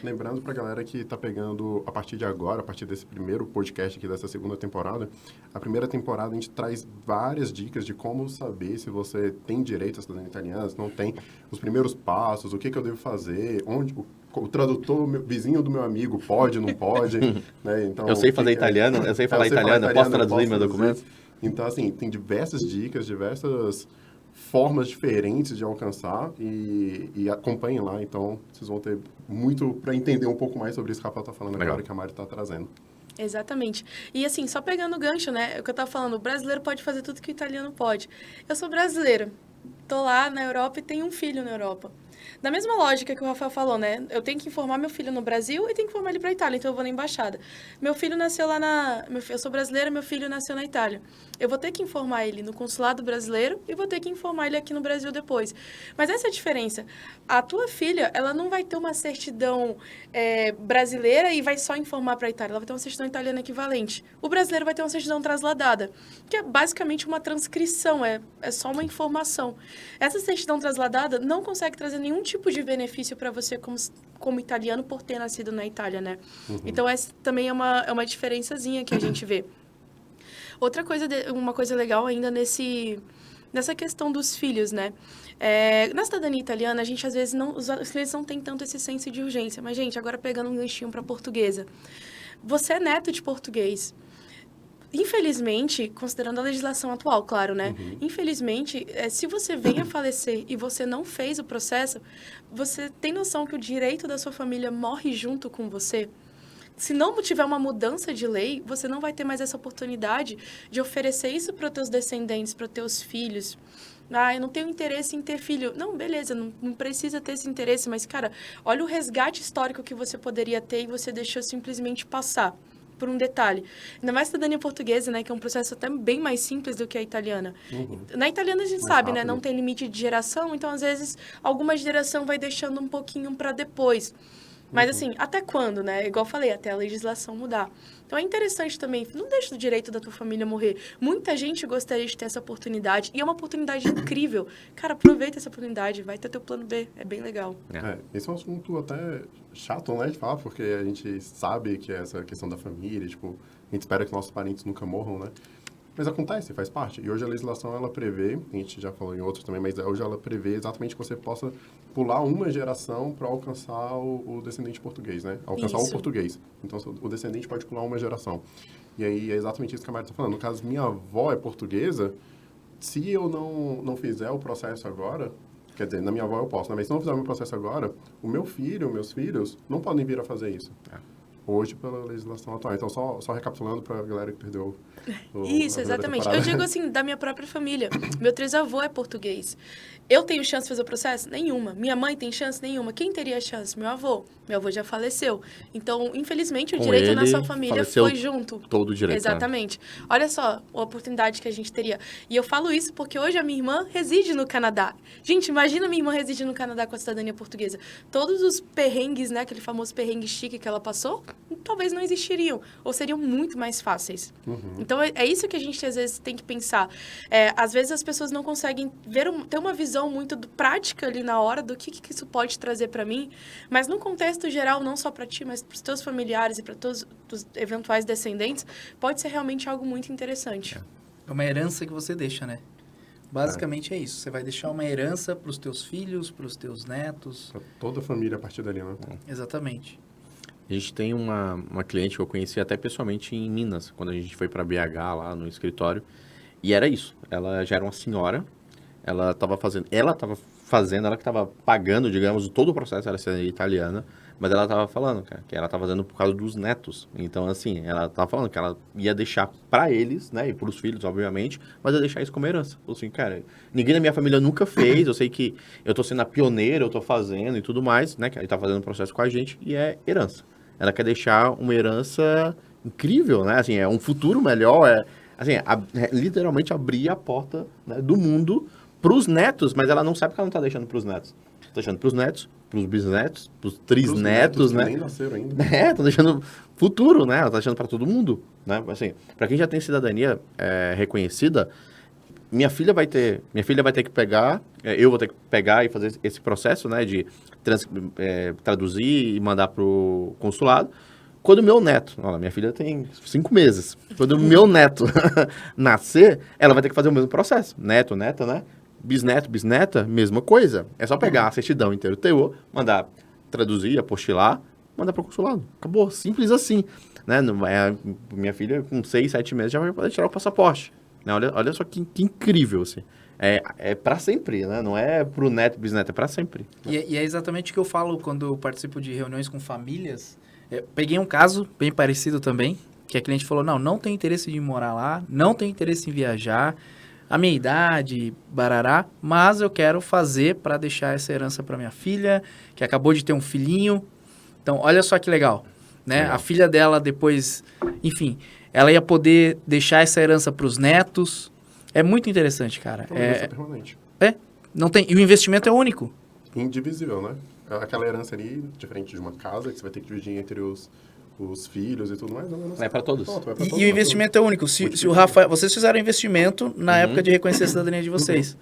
Lembrando pra galera que tá pegando a partir de agora, a partir desse primeiro podcast aqui dessa segunda temporada, a primeira temporada a gente traz várias dicas de como saber se você tem direito à cidadania italiana, se não tem, os primeiros passos, o que eu devo fazer, onde o tradutor, vizinho do meu amigo, pode, não pode, né? Então, eu sei fazer italiano, eu sei falar italiano, posso traduzir meu documento? Então, assim, tem diversas dicas, diversas formas diferentes de alcançar e acompanhem lá. Então, vocês vão ter muito para entender um pouco mais sobre isso que a Rafael está falando agora, que a Mari está trazendo. Exatamente. E assim, só pegando o gancho, né? É o que eu estava falando, o brasileiro pode fazer tudo que o italiano pode. Eu sou brasileira, tô lá na Europa e tenho um filho na Europa. Da mesma lógica que o Rafael falou, né? Eu tenho que informar meu filho no Brasil e tenho que informar ele para a Itália, então eu vou na embaixada. Meu filho nasceu lá eu sou brasileira, meu filho nasceu na Itália. Eu vou ter que informar ele no consulado brasileiro e vou ter que informar ele aqui no Brasil depois. Mas essa é a diferença. A tua filha, ela não vai ter uma certidão brasileira e vai só informar para a Itália. Ela vai ter uma certidão italiana equivalente. O brasileiro vai ter uma certidão trasladada, que é basicamente uma transcrição, é só uma informação. Essa certidão trasladada não consegue trazer nenhum tipo de benefício para você como italiano por ter nascido na Itália, né? Então, essa também é uma diferençazinha que a gente vê. Outra coisa, uma coisa legal ainda nessa questão dos filhos, né? Na cidadania italiana, a gente às vezes os filhos não tem tanto esse senso de urgência. Mas, gente, agora pegando um ganchinho para portuguesa. Você é neto de português. Infelizmente, considerando a legislação atual, claro, né? Infelizmente, se você vem a falecer e você não fez o processo, você tem noção que o direito da sua família morre junto com você? Se não tiver uma mudança de lei, você não vai ter mais essa oportunidade de oferecer isso para os teus descendentes, para os teus filhos. Ah, eu não tenho interesse em ter filho. Não, beleza, não precisa ter esse interesse, mas, cara, olha o resgate histórico que você poderia ter e você deixou simplesmente passar. por um detalhe. Ainda mais a cidadania portuguesa, né? Que é um processo até bem mais simples do que a italiana. Na italiana a gente Mais sabe, né? rápido. Não tem limite de geração, então às vezes alguma geração vai deixando um pouquinho para depois. Mas assim, até quando, né? Igual eu falei, até a legislação mudar. Então é interessante também, não deixa o direito da tua família morrer. Muita gente gostaria de ter essa oportunidade, e é uma oportunidade incrível. Cara, aproveita essa oportunidade, vai ter teu plano B, é bem legal. Esse é um assunto até chato, né, de falar, porque a gente sabe que é essa questão da família, tipo, a gente espera que nossos parentes nunca morram, né? Mas acontece, faz parte. E hoje a legislação, ela prevê, a gente já falou em outros também, mas hoje ela prevê exatamente que você possa pular uma geração para alcançar o descendente português, né? Alcançar Isso. o português. Então, o descendente pode pular uma geração. E aí é exatamente isso que a Mari está falando. No caso, minha avó é portuguesa, se eu não fizer o processo agora, quer dizer, na minha avó eu posso, né? Mas se não fizer o meu processo agora, o meu filho, meus filhos, não podem vir a fazer isso. Hoje, pela legislação atual. Então, só recapitulando para a galera que perdeu Isso, exatamente. Eu digo assim, da minha própria família. Meu trisavô é português. Eu tenho chance de fazer o processo? Nenhuma. Minha mãe tem chance? Nenhuma. Quem teria chance? Meu avô. Meu avô já faleceu. Então, infelizmente, o Com direito na ele, sua família faleceu foi junto. todo o direito, né? Exatamente. Olha só a oportunidade que a gente teria. E eu falo isso porque hoje a minha irmã reside no Canadá. Gente, imagina minha irmã reside no Canadá com a cidadania portuguesa. Todos os perrengues, né, aquele famoso perrengue chique que ela passou, talvez não existiriam. Ou seriam muito mais fáceis. Então, é isso que a gente, às vezes, tem que pensar. Às vezes, as pessoas não conseguem ter uma visão muito prática ali na hora do que isso pode trazer para mim. Mas, no contexto geral, não só para ti, mas para os teus familiares e para todos os eventuais descendentes, pode ser realmente algo muito interessante. É uma herança que você deixa, né? Basicamente é isso. Você vai deixar uma herança para os teus filhos, para os teus netos. Pra toda a família a partir dali, né? Exatamente. A gente tem uma cliente que eu conheci até pessoalmente em Minas, quando a gente foi para BH lá no escritório. E era isso. Ela já era uma senhora. Ela que estava pagando, digamos, todo o processo, era cidadania italiana, mas ela estava falando, cara, que ela estava fazendo por causa dos netos. Então, assim, ela estava falando que ela ia deixar para eles, né, e para os filhos, obviamente, mas ia deixar isso como herança. Falou assim, cara, ninguém da minha família nunca fez, eu sei que eu tô sendo a pioneira, eu tô fazendo e tudo mais, né, que ele tá fazendo o processo com a gente, e é herança. Ela quer deixar uma herança incrível, né, assim, é um futuro melhor, assim, literalmente abrir a porta, né, do mundo para os netos, mas ela não sabe que ela não está deixando para os netos. Está deixando para os netos, para os bisnetos, para os trisnetos, né? Que nem nasceram ainda. Está deixando futuro, né? Ela está deixando para todo mundo, né? Assim, para quem já tem cidadania reconhecida, minha filha vai ter que pegar, eu vou ter que pegar e fazer esse processo, né? De traduzir e mandar para o consulado. Quando o meu neto, olha, minha filha tem 5 meses, quando o meu neto nascer, ela vai ter que fazer o mesmo processo. Neto, neta, né? Bisneto, bisneta, mesma coisa. É só pegar a certidão inteira teor, mandar traduzir, apostilar, mandar para o consulado. Acabou, simples assim. Né? Minha filha, com 6, 7 meses, já vai poder tirar o passaporte. Né? Olha só que incrível, assim. É para sempre, né? Não é pro neto, bisneto, é para sempre. E é exatamente o que eu falo quando eu participo de reuniões com famílias. Peguei um caso bem parecido também, que a cliente falou, não tenho interesse de morar lá, não tenho interesse em viajar, a minha idade, barará, mas eu quero fazer para deixar essa herança para minha filha, que acabou de ter um filhinho. Então, olha só que legal, né? A filha dela depois, enfim, ela ia poder deixar essa herança para os netos. É muito interessante, cara. Então, herança permanente. Não tem, e o investimento é único. Indivisível, né? Aquela herança ali, diferente de uma casa, que você vai ter que dividir entre os filhos e tudo mais. Não é para todos. Pronto, E o investimento é único. Se o Rafa, vocês fizeram investimento na época de reconhecer a cidadania de vocês.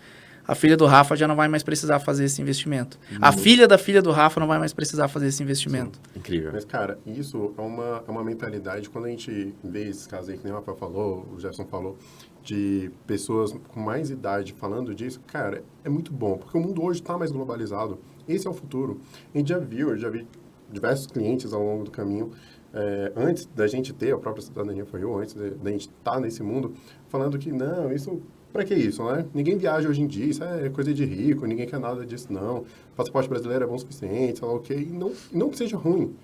A filha do Rafa já não vai mais precisar fazer esse investimento. A filha da filha do Rafa não vai mais precisar fazer esse investimento. Sim. Incrível. Mas, cara, isso é uma mentalidade. Quando a gente vê esses casos aí, que nem o Rafael falou, o Jefferson falou, de pessoas com mais idade falando disso, cara, é muito bom. Porque o mundo hoje está mais globalizado. Esse é o futuro. A gente eu já vi diversos clientes ao longo do caminho, antes da gente ter a própria cidadania, antes da gente estar nesse mundo, falando que, não, isso... Pra que isso, né? Ninguém viaja hoje em dia, isso é coisa de rico, ninguém quer nada disso, não. O passaporte brasileiro é bom o suficiente, sei lá o quê, e não que seja ruim.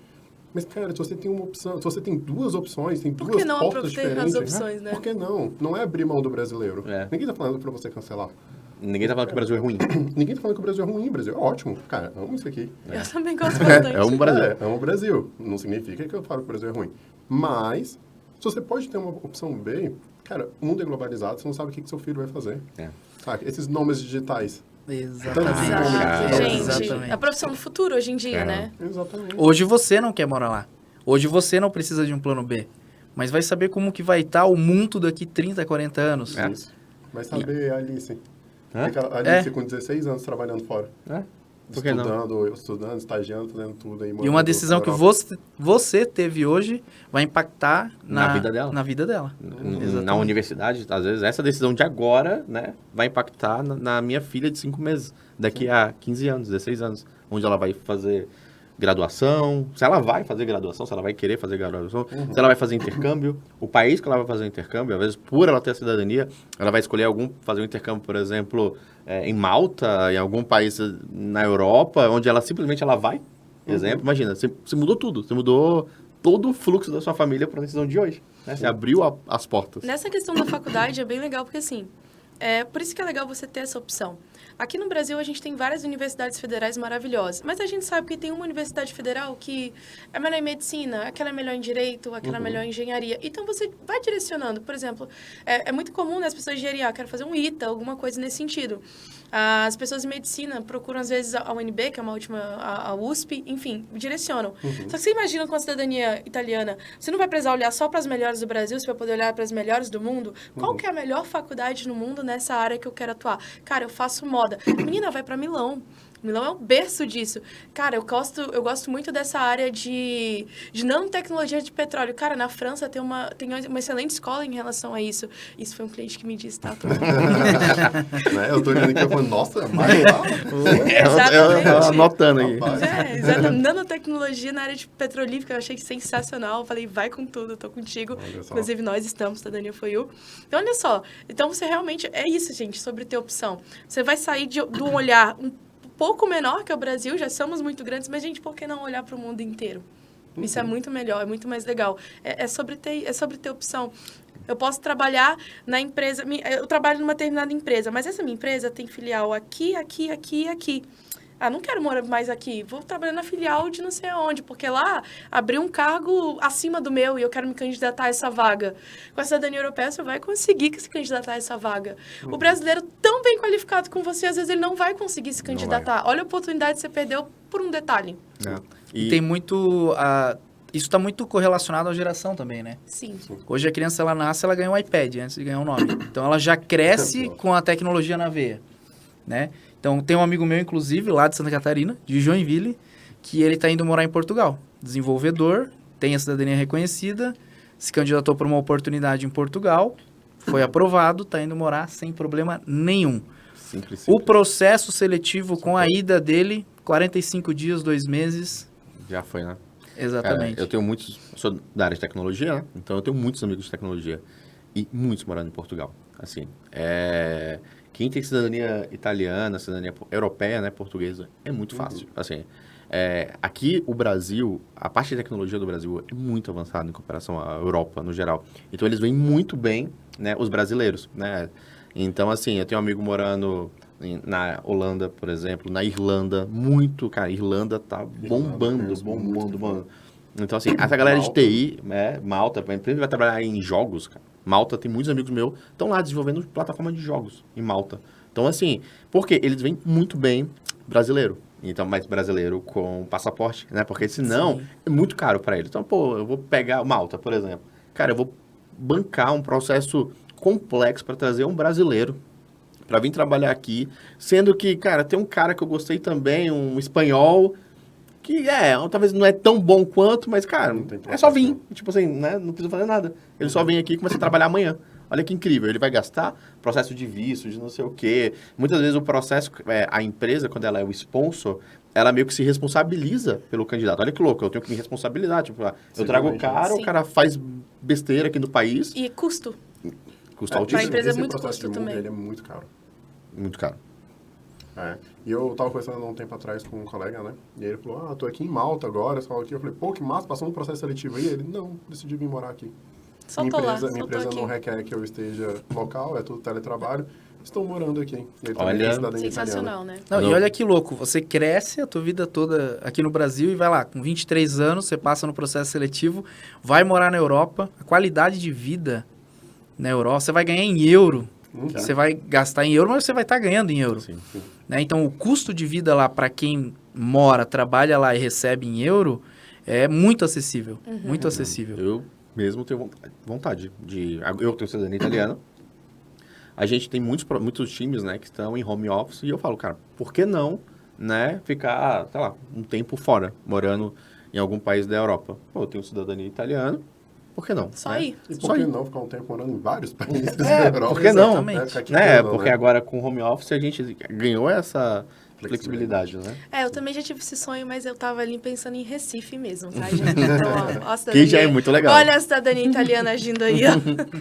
Mas, cara, se você tem uma opção, se você tem duas opções, tem duas portas diferentes... As opções, né? Por que não? Não é abrir mão do brasileiro. Ninguém tá falando pra você cancelar. Ninguém tá falando que o Brasil é ruim. Ninguém tá falando que o Brasil é ruim, o Brasil é ótimo. Cara, amo isso aqui. Eu também gosto bastante. É um Brasil. Amo o Brasil. Não significa que eu falo que o Brasil é ruim. Mas Se você pode ter uma opção B, cara, o mundo é globalizado, você não sabe o que seu filho vai fazer. Sabe? Esses nomes digitais. Exatamente. Gente, a profissão do futuro hoje em dia, né? Exatamente. Hoje você não quer morar lá. Hoje você não precisa de um plano B. Mas vai saber como que vai estar o mundo daqui 30, 40 anos. Isso. Vai saber a Alice. Hã? A Alice com 16 anos trabalhando fora. Por que não? Estudando, estagiando, fazendo tudo aí. E uma decisão que você teve hoje vai impactar Na vida dela. Na vida dela. Na universidade, às vezes, essa decisão de agora, né, vai impactar na minha filha de 5 meses, daqui a 15 anos, 16 anos, onde ela vai fazer graduação, se ela vai fazer graduação, se ela vai querer fazer graduação, se ela vai fazer intercâmbio, o país que ela vai fazer o intercâmbio, às vezes, por ela ter a cidadania, ela vai escolher fazer um intercâmbio, por exemplo, em Malta, em algum país na Europa, onde ela simplesmente vai. Exemplo, imagina, você mudou tudo, você mudou todo o fluxo da sua família para a decisão de hoje, né? Você abriu as portas. Nessa questão da faculdade é bem legal, porque assim, por isso que é legal você ter essa opção. Aqui no Brasil, a gente tem várias universidades federais maravilhosas, mas a gente sabe que tem uma universidade federal que é melhor em medicina, aquela é melhor em direito, aquela é melhor em engenharia. Então, você vai direcionando. Por exemplo, é muito comum, né, as pessoas de engenharia, quero fazer um ITA, alguma coisa nesse sentido. As pessoas de medicina procuram, às vezes, a UNB, que é uma última, a USP, enfim, direcionam. Só que você imagina com a cidadania italiana, você não vai precisar olhar só para as melhores do Brasil, você vai poder olhar para as melhores do mundo? Qual que é a melhor faculdade no mundo nessa área que eu quero atuar? Cara, eu faço moda. Menina, vai para Milão. Milão é o berço disso. Cara, eu gosto muito dessa área de nanotecnologia de petróleo. Cara, na França tem uma excelente escola em relação a isso. Isso foi um cliente que me disse, tá? Eu tô olhando aqui e falando, nossa, mais lá. Exatamente. Anotando aí. Nanotecnologia na área de petrolífera, eu achei sensacional. Eu falei, vai com tudo, tô contigo. Inclusive, nós estamos, Cidadania For You. Então, olha só. Então, você realmente... É isso, gente, sobre ter opção. Você vai sair de um olhar um pouco menor que o Brasil, já somos muito grandes, mas, gente, por que não olhar para o mundo inteiro? Isso é muito melhor, é muito mais legal. É sobre ter opção. Eu posso trabalhar na empresa... Eu trabalho numa determinada empresa, mas essa minha empresa tem filial aqui, aqui, aqui e aqui. Ah, não quero morar mais aqui. Vou trabalhar na filial de não sei aonde, porque lá abriu um cargo acima do meu e eu quero me candidatar a essa vaga. Com a cidadania europeia, você vai conseguir se candidatar a essa vaga. O brasileiro, tão bem qualificado como você, às vezes ele não vai conseguir se candidatar. Olha a oportunidade que você perdeu por um detalhe. E tem muito... Isso está muito correlacionado à geração também, né? Sim. Hoje a criança, ela nasce, ela ganha um iPad antes de ganhar um nome. Então, ela já cresce com a tecnologia na veia, né? Então, tem um amigo meu, inclusive, lá de Santa Catarina, de Joinville, que ele está indo morar em Portugal. Desenvolvedor, tem a cidadania reconhecida, se candidatou para uma oportunidade em Portugal, foi aprovado, está indo morar sem problema nenhum. Simples. O processo seletivo com a ida dele, 45 dias, 2 meses. Já foi, né? Exatamente. Eu sou da área de tecnologia, né? Então eu tenho muitos amigos de tecnologia e muitos morando em Portugal. Assim, quem tem cidadania italiana, cidadania europeia, né, portuguesa, é muito fácil. Assim, aqui o Brasil, a parte de tecnologia do Brasil é muito avançada em comparação à Europa no geral. Então eles veem muito bem, né, os brasileiros, né? Então assim, eu tenho um amigo morando na Holanda, por exemplo, na Irlanda, cara, Irlanda tá bombando. Então, assim, essa galera de TI, Malta, por exemplo, vai trabalhar em jogos, cara. Malta, tem muitos amigos meus que estão lá desenvolvendo plataforma de jogos em Malta. Então, assim, porque eles veem muito bem brasileiro. Então, mais brasileiro com passaporte, né? Porque senão é muito caro para eles. Então, pô, eu vou pegar Malta, por exemplo. Cara, eu vou bancar um processo complexo para trazer um brasileiro para vir trabalhar aqui, sendo que, cara, tem um cara que eu gostei também, um espanhol, que talvez não é tão bom quanto, mas, cara, é só vir. Tipo assim, né? Não precisa fazer nada. Ele só vem aqui e começa a trabalhar amanhã. Olha que incrível. Ele vai gastar processo de visto, de não sei o quê. Muitas vezes o processo, a empresa, quando ela é o sponsor, ela meio que se responsabiliza pelo candidato. Olha que louco, eu tenho que me responsabilizar. Tipo, eu trago o cara, o cara faz besteira aqui no país. E custo. Custo altíssimo. Para a empresa é muito processo custo de mundo, também. ele é muito caro. Muito caro. E eu tava conversando há um tempo atrás com um colega, né? E ele falou, tô aqui em Malta agora, só aqui. Eu falei, pô, que massa, passou um processo seletivo aí? Ele, não, decidi vir morar aqui. Só tô lá, só minha tô empresa aqui. não requer que eu esteja local, é tudo teletrabalho. Estou morando aqui. E aí também Olha, tenho cidadania Sensacional, né? Não, Não. e olha que louco, você cresce a tua vida toda aqui no Brasil e vai lá, com 23 anos, você passa no processo seletivo, vai morar na Europa, a qualidade de vida na Europa, você vai ganhar em euro, você vai gastar em euro, mas você vai estar ganhando em euro. Sim. Né? Então, o custo de vida lá, para quem mora, trabalha lá e recebe em euro, é muito acessível, muito acessível. Eu mesmo tenho vontade de... Eu tenho cidadania italiana. A gente tem muitos times, né, que estão em home office. E eu falo, cara, por que não, né, ficar, sei lá, um tempo fora, morando em algum país da Europa? Pô, eu tenho cidadania italiana, por que não? Só né? aí. E Só por que aí. não ficar um tempo morando em vários países da Europa? Por que não? Exatamente. Ficar aqui Né? preso, Porque né? agora com home office a gente ganhou essa flexibilidade, né? Eu também já tive esse sonho, mas eu tava ali pensando em Recife mesmo, tá, gente? Então, ó, a Que cidadania... já é muito legal. Olha a cidadania italiana agindo aí, ó.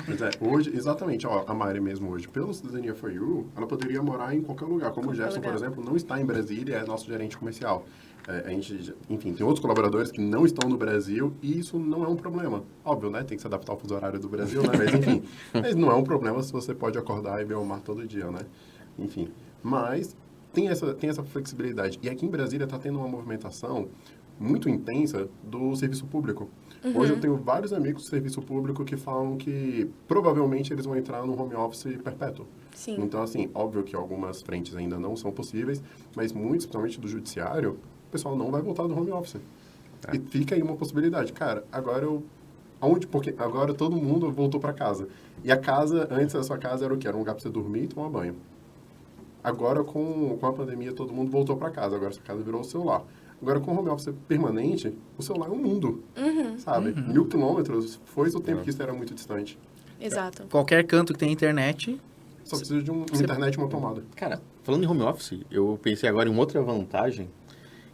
Pois é, hoje, exatamente, ó, a Mari mesmo hoje, pela Cidadania For You, ela poderia morar em qualquer lugar. Como o Gerson, por exemplo, não está em Brasília, é nosso gerente comercial. A gente, enfim, tem outros colaboradores que não estão no Brasil e isso não é um problema. Óbvio, né? Tem que se adaptar ao fuso horário do Brasil, né? Mas, enfim, mas não é um problema se você pode acordar e ver o mar todo dia, né? Enfim, mas tem essa flexibilidade. E aqui em Brasília está tendo uma movimentação muito intensa do serviço público. Hoje eu tenho vários amigos do serviço público que falam que provavelmente eles vão entrar no home office perpétuo. Sim. Então, assim, óbvio que algumas frentes ainda não são possíveis, mas muitos, principalmente do judiciário, o pessoal não vai voltar do home office. E fica aí uma possibilidade. Cara, agora porque agora todo mundo voltou para casa. E a casa, antes da sua casa, era o quê? Era um lugar para você dormir e tomar banho. Agora, com a pandemia, todo mundo voltou para casa. Agora, sua casa virou o celular. Agora, com o home office permanente, o celular é um mundo, sabe? 1.000 quilômetros foi o tempo que isso era muito distante. Exato. Qualquer canto que tem internet, Só precisa de uma internet e uma tomada. Cara, falando em home office, eu pensei agora em outra vantagem,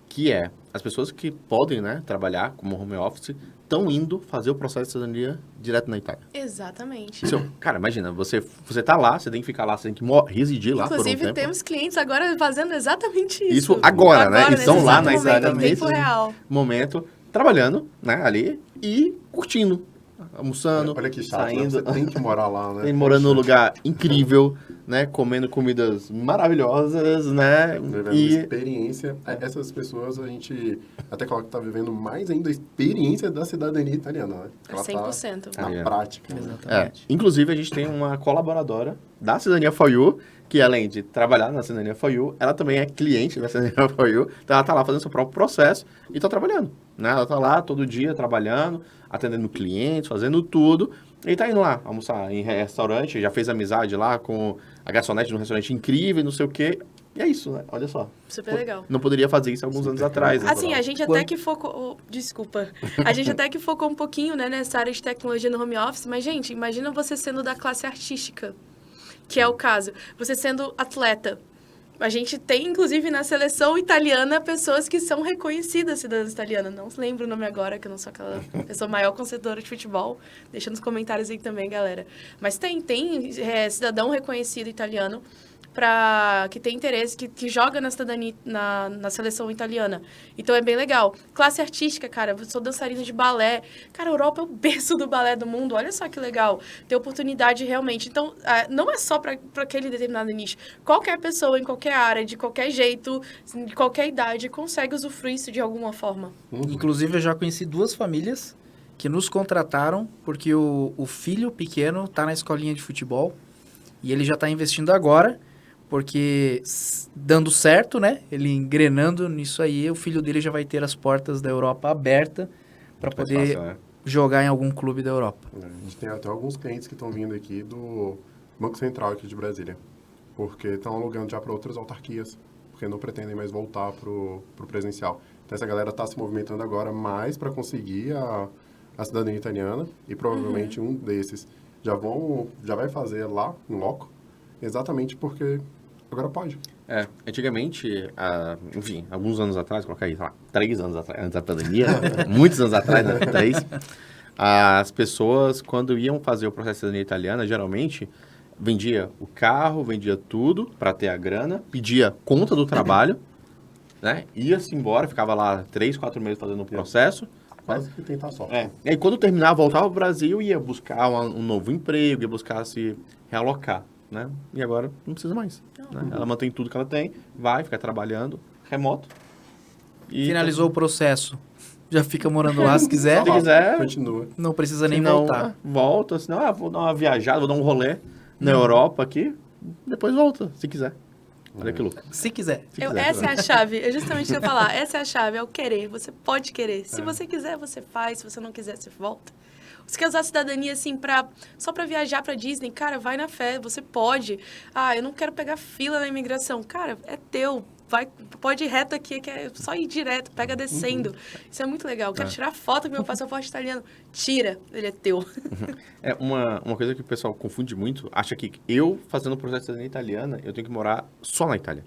que é as pessoas que podem, né, trabalhar como home office estão indo fazer o processo de cidadania direto na Itália. Exatamente. Cara, imagina, você tá lá, você tem que ficar lá, você tem que residir lá por um Inclusive, tempo. temos clientes agora fazendo exatamente isso. Isso agora, né? Nesse Estão lá exato na momento, Itália em tempo real. momento, trabalhando, né, ali e curtindo, almoçando, Olha que chato, né? saindo, Você tem que morar lá, né? morando num Poxa, lugar incrível, né, comendo comidas maravilhosas, né, vivendo experiência. Essas pessoas, a gente até coloca que tá vivendo mais ainda a experiência da cidadania italiana, né? Ela 100%. tá na É. prática. Né? exatamente. Inclusive, a gente tem uma colaboradora da Cidadania For You, que além de trabalhar na Cidadania For You, ela também é cliente da Cidadania For You, então ela tá lá fazendo seu próprio processo e tá trabalhando, né? Ela tá lá todo dia trabalhando, atendendo clientes, fazendo tudo, e tá indo lá almoçar em restaurante, já fez amizade lá com a garçonete de um restaurante incrível, não sei o quê, e é isso, né? Olha só. Super legal. Não poderia fazer isso alguns anos atrás, né? Assim, a gente até que focou... Desculpa. A gente até que focou um pouquinho, né, nessa área de tecnologia no home office, mas, gente, imagina você sendo da classe artística, que é o caso. Você sendo atleta. A gente tem, inclusive, na seleção italiana, pessoas que são reconhecidas cidadãs italianas. Não lembro o nome agora, que eu não sou aquela pessoa maior conhecedora de futebol. Deixa nos comentários aí também, galera. Mas tem cidadão reconhecido italiano que tem interesse, que joga na cidadania, na seleção italiana. Então, é bem legal. Classe artística, cara, eu sou dançarina de balé. Cara, a Europa é o berço do balé do mundo. Olha só que legal. Ter oportunidade realmente. Então, não é só para aquele determinado nicho. Qualquer pessoa, em qualquer área, de qualquer jeito, de qualquer idade, consegue usufruir isso de alguma forma. Inclusive, eu já conheci 2 famílias que nos contrataram porque o filho pequeno está na escolinha de futebol e ele já está investindo agora, porque dando certo, né? Ele engrenando nisso aí, o filho dele já vai ter as portas da Europa abertas para poder fácil, né? jogar em algum clube da Europa. A gente tem até alguns clientes que estão vindo aqui do Banco Central aqui de Brasília, porque estão alugando já para outras autarquias, porque não pretendem mais voltar pro presencial. Então essa galera está se movimentando agora mais para conseguir a cidadania italiana e provavelmente um desses já vai fazer lá em loco, exatamente porque agora pode. Antigamente, enfim, alguns anos atrás, colocar aí, sei lá, 3 anos atrás, antes da pandemia, muitos anos atrás, né, 3, as pessoas, quando iam fazer o processo de cidadania italiana, geralmente vendia o carro, vendia tudo para ter a grana, pedia conta do trabalho né? Ia-se embora, ficava lá 3, 4 meses fazendo o processo. Quase que tentar sorte. E aí, quando terminava, voltava pro Brasil, ia buscar um novo emprego, ia buscar se realocar, né? E agora não precisa mais. Né? Ela mantém tudo que ela tem, vai ficar trabalhando remoto. E Finalizou o processo. Já fica morando lá se quiser. Se quiser, Continua. Não precisa nem senão, voltar. volta, senão, vou dar uma viajada, vou dar um rolê na Europa aqui, depois volta, se quiser. Olha que louco. Se quiser. Se quiser, Essa né? é a chave, é justamente o que eu ia falar. Essa é a chave, é o querer. Você pode querer. Se você quiser, você faz. Se você não quiser, você volta. Você quer usar a cidadania, assim, só pra viajar pra Disney? Cara, vai na fé, você pode. Ah, eu não quero pegar fila na imigração. Cara, é teu. Pode ir reto aqui, que é só ir direto, pega descendo. Isso é muito legal. Eu quero tirar foto com meu passaporte italiano. Tira, ele é teu. É uma coisa que o pessoal confunde muito, acha que eu, fazendo o processo de cidadania italiana, eu tenho que morar só na Itália.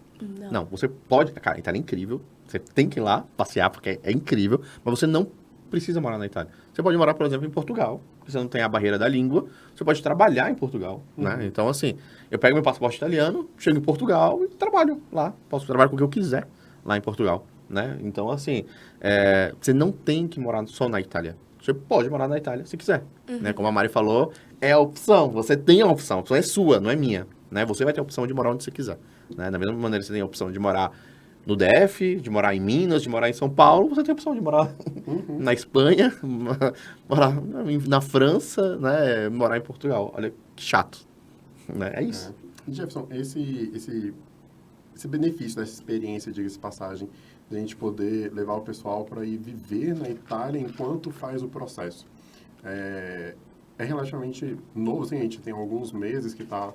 Não, você pode... Cara, a Itália é incrível, você tem que ir lá passear, porque é incrível, mas você não precisa morar na Itália. Você pode morar, por exemplo, em Portugal, porque você não tem a barreira da língua, você pode trabalhar em Portugal, né? Então, assim, eu pego meu passaporte italiano, chego em Portugal e trabalho lá. Posso trabalhar com o que eu quiser lá em Portugal, né? Então, assim, você não tem que morar só na Itália. Você pode morar na Itália se quiser, né? Como a Mari falou, é a opção. Você tem a opção é sua, não é minha, né? Você vai ter a opção de morar onde você quiser, né? Da mesma maneira que você tem a opção de morar no DF, de morar em Minas, de morar em São Paulo, você tem a opção de morar na Espanha, morar na França, né? Morar em Portugal. Olha que chato, né? É isso. Jefferson, esse benefício dessa experiência, diga-se de passagem, de a gente poder levar o pessoal para ir viver na Itália enquanto faz o processo. É relativamente novo, assim, a gente tem alguns meses que está,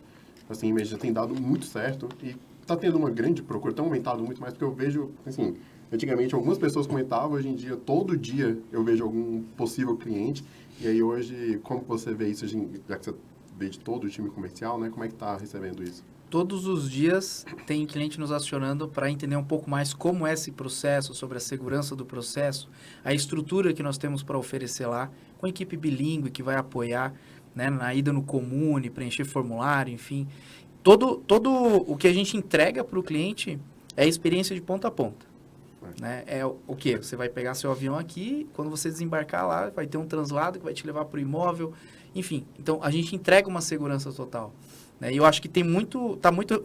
assim, já tem dado muito certo e está tendo uma grande procura, tem aumentado muito mais, porque eu vejo, assim, antigamente algumas pessoas comentavam, hoje em dia, todo dia eu vejo algum possível cliente, e aí hoje, como você vê isso, já que você vê de todo o time comercial, né, como é que está recebendo isso? Todos os dias tem cliente nos acionando para entender um pouco mais como é esse processo, sobre a segurança do processo, a estrutura que nós temos para oferecer lá, com a equipe bilíngue que vai apoiar, né, na ida no Comune, preencher formulário, enfim. Todo o que a gente entrega para o cliente é a experiência de ponta a ponta. Né? É o quê? Você vai pegar seu avião aqui, quando você desembarcar lá, vai ter um translado que vai te levar para o imóvel, enfim. Então, a gente entrega uma segurança total. Né? E eu acho que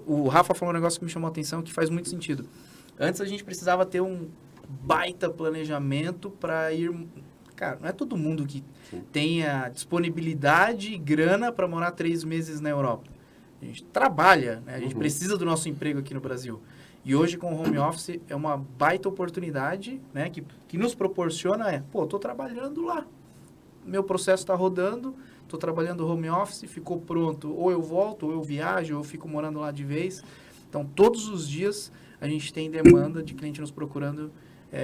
o Rafa falou um negócio que me chamou a atenção, que faz muito sentido. Antes a gente precisava ter um baita planejamento para ir... Cara, não é todo mundo que tenha disponibilidade e grana para morar 3 meses na Europa. A gente trabalha, né? A gente precisa do nosso emprego aqui no Brasil. E hoje, com o home office, é uma baita oportunidade, né? Que nos proporciona estou trabalhando lá. Meu processo está rodando, estou trabalhando home office, ficou pronto. Ou eu volto, ou eu viajo, ou eu fico morando lá de vez. Então, todos os dias, a gente tem demanda de cliente nos procurando,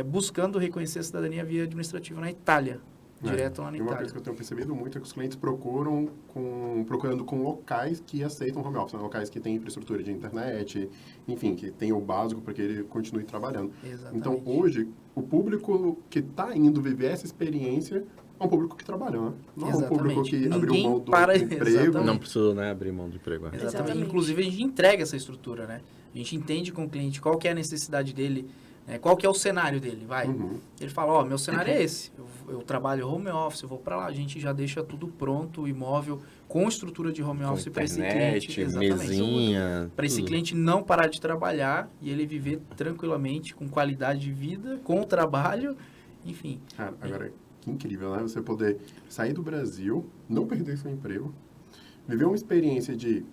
buscando reconhecer a cidadania via administrativa na Itália. Direto lá na Itália. Uma coisa que eu tenho percebido muito é que os clientes procurando com locais que aceitam home office, né? Locais que têm infraestrutura de internet, enfim, que tem o básico para que ele continue trabalhando. Exatamente. Então, hoje, o público que está indo viver essa experiência é um público que trabalha, né? Não é um público que abriu mão do emprego. Exatamente. Não precisa, né, abrir mão do emprego. Exatamente. Inclusive, a gente entrega essa estrutura, né? A gente entende com o cliente qual que é a necessidade dele, qual que é o cenário dele, vai. Ele fala, meu cenário é esse. Eu trabalho home office, eu vou para lá. A gente já deixa tudo pronto, o imóvel, com estrutura de home office para esse cliente. Mesinha. Para esse cliente não parar de trabalhar e ele viver tranquilamente, com qualidade de vida, com o trabalho, enfim. Cara, agora, que incrível, né? Você poder sair do Brasil, não perder seu emprego, viver uma experiência de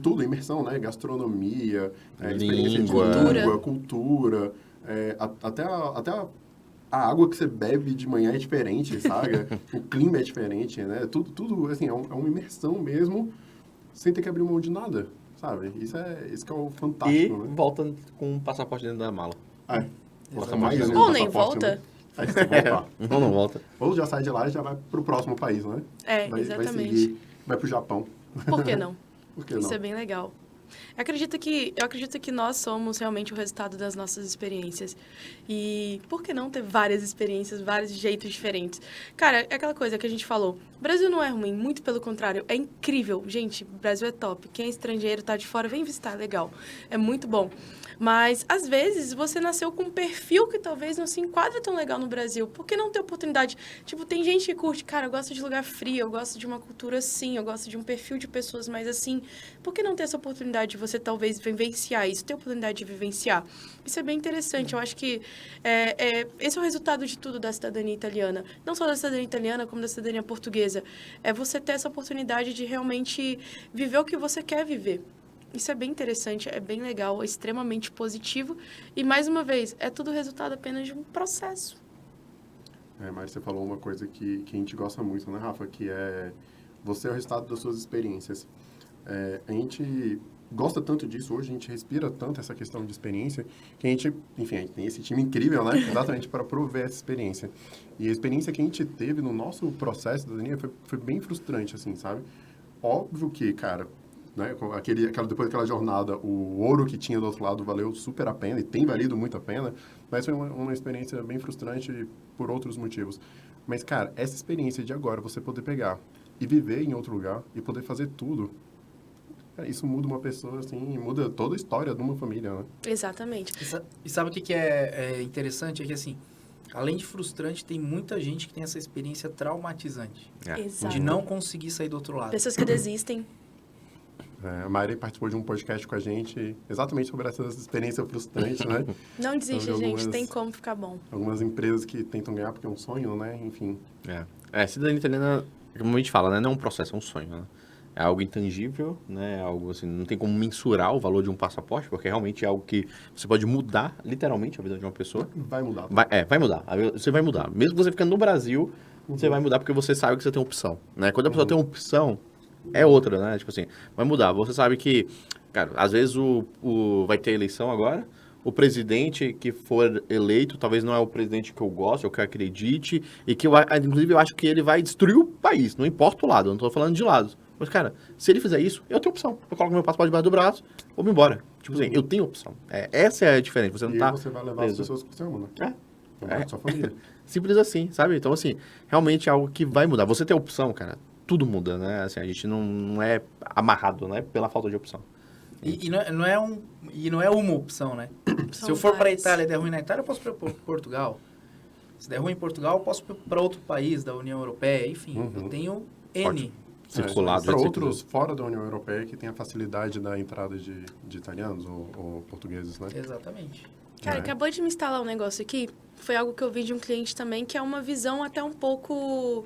tudo, imersão, né? Gastronomia, experiência de língua, cultura, até a água que você bebe de manhã é diferente, sabe? O clima é diferente, né? Tudo assim, é uma imersão mesmo, sem ter que abrir mão de nada, sabe? Isso que é o fantástico, E né? volta com um passaporte dentro da mala. Mais um Ou nem passaporte, volta. né? Aí você voltar. Ou não volta. Ou já sai de lá e já vai pro próximo país, né? Exatamente. Vai pro Japão. Por que não? Por que Isso não? é bem legal. Eu acredito que nós somos realmente o resultado das nossas experiências. E por que não ter várias experiências, vários jeitos diferentes? Cara, é aquela coisa que a gente falou. O Brasil não é ruim, muito pelo contrário. É incrível. Gente, o Brasil é top. Quem é estrangeiro, tá de fora, vem visitar, é legal. É muito bom. Mas, às vezes, você nasceu com um perfil que talvez não se enquadre tão legal no Brasil. Por que não ter oportunidade? Tipo, tem gente que curte, cara, eu gosto de lugar frio, eu gosto de uma cultura assim, eu gosto de um perfil de pessoas mais assim. Por que não ter essa oportunidade de você, talvez, vivenciar isso? Ter a oportunidade de vivenciar. Isso é bem interessante. Eu acho que esse é o resultado de tudo da cidadania italiana. Não só da cidadania italiana, como da cidadania portuguesa. É você ter essa oportunidade de realmente viver o que você quer viver. Isso é bem interessante, é bem legal, é extremamente positivo. E, mais uma vez, é tudo resultado apenas de um processo. Mas você falou uma coisa que a gente gosta muito, né, Rafa? Que é você é o resultado das suas experiências. A gente gosta tanto disso hoje, a gente respira tanto essa questão de experiência, que a gente tem esse time incrível, né? Exatamente para prover essa experiência. E a experiência que a gente teve no nosso processo da cidadania foi bem frustrante, assim, sabe? Óbvio que, cara... Né? Depois daquela jornada, o ouro que tinha do outro lado valeu super a pena e tem valido muito a pena, mas foi uma experiência bem frustrante por outros motivos. Mas, cara, essa experiência de agora, você poder pegar e viver em outro lugar e poder fazer tudo, cara, isso muda uma pessoa, assim, muda toda a história de uma família, né? Exatamente. E sabe o que é interessante? É que, assim, além de frustrante, tem muita gente que tem essa experiência traumatizante. Exato. De não conseguir sair do outro lado. Pessoas que desistem. A Mari participou de um podcast com a gente exatamente sobre essa experiência frustrante, né? Não desiste, Sobre gente. Tem como ficar bom. Algumas empresas que tentam ganhar porque é um sonho, né? Enfim. Cidadania italiana, como a gente fala, né? Não é um processo, é um sonho, né? É algo intangível, né? Algo assim, não tem como mensurar o valor de um passaporte, porque realmente é algo que você pode mudar, literalmente, a vida de uma pessoa. Vai mudar. Vai mudar. Você vai mudar. Mesmo você ficando no Brasil, você vai mudar porque você sabe que você tem opção, né? Quando a pessoa tem opção, é outra, né? Tipo assim, vai mudar. Você sabe que, cara, às vezes vai ter eleição agora, o presidente que for eleito talvez não é o presidente que eu gosto, ou que eu acredite, e que, inclusive, eu acho que ele vai destruir o país, não importa o lado, eu não tô falando de lados. Mas, cara, se ele fizer isso, eu tenho opção. Eu coloco meu passaporte debaixo do braço, vou me embora. Tipo assim, eu tenho opção. Essa é a diferença. Você não tá você vai levar preso. as pessoas que você ama, né? Sua família. Simples assim, sabe? Então, assim, realmente é algo que vai mudar. Você tem opção, cara, tudo muda, né? Assim, a gente não é amarrado, né? Pela falta de opção. E não é uma opção, né? Se eu for para a Itália e der ruim na Itália, eu posso ir para Portugal. Se der ruim em Portugal, eu posso ir para outro país da União Europeia. Enfim, eu tenho N. Circulado. Para outros fora da União Europeia que tem a facilidade da entrada de italianos ou portugueses, né? Exatamente. Cara, acabou de me instalar um negócio aqui. Foi algo que eu vi de um cliente também, que é uma visão até um pouco...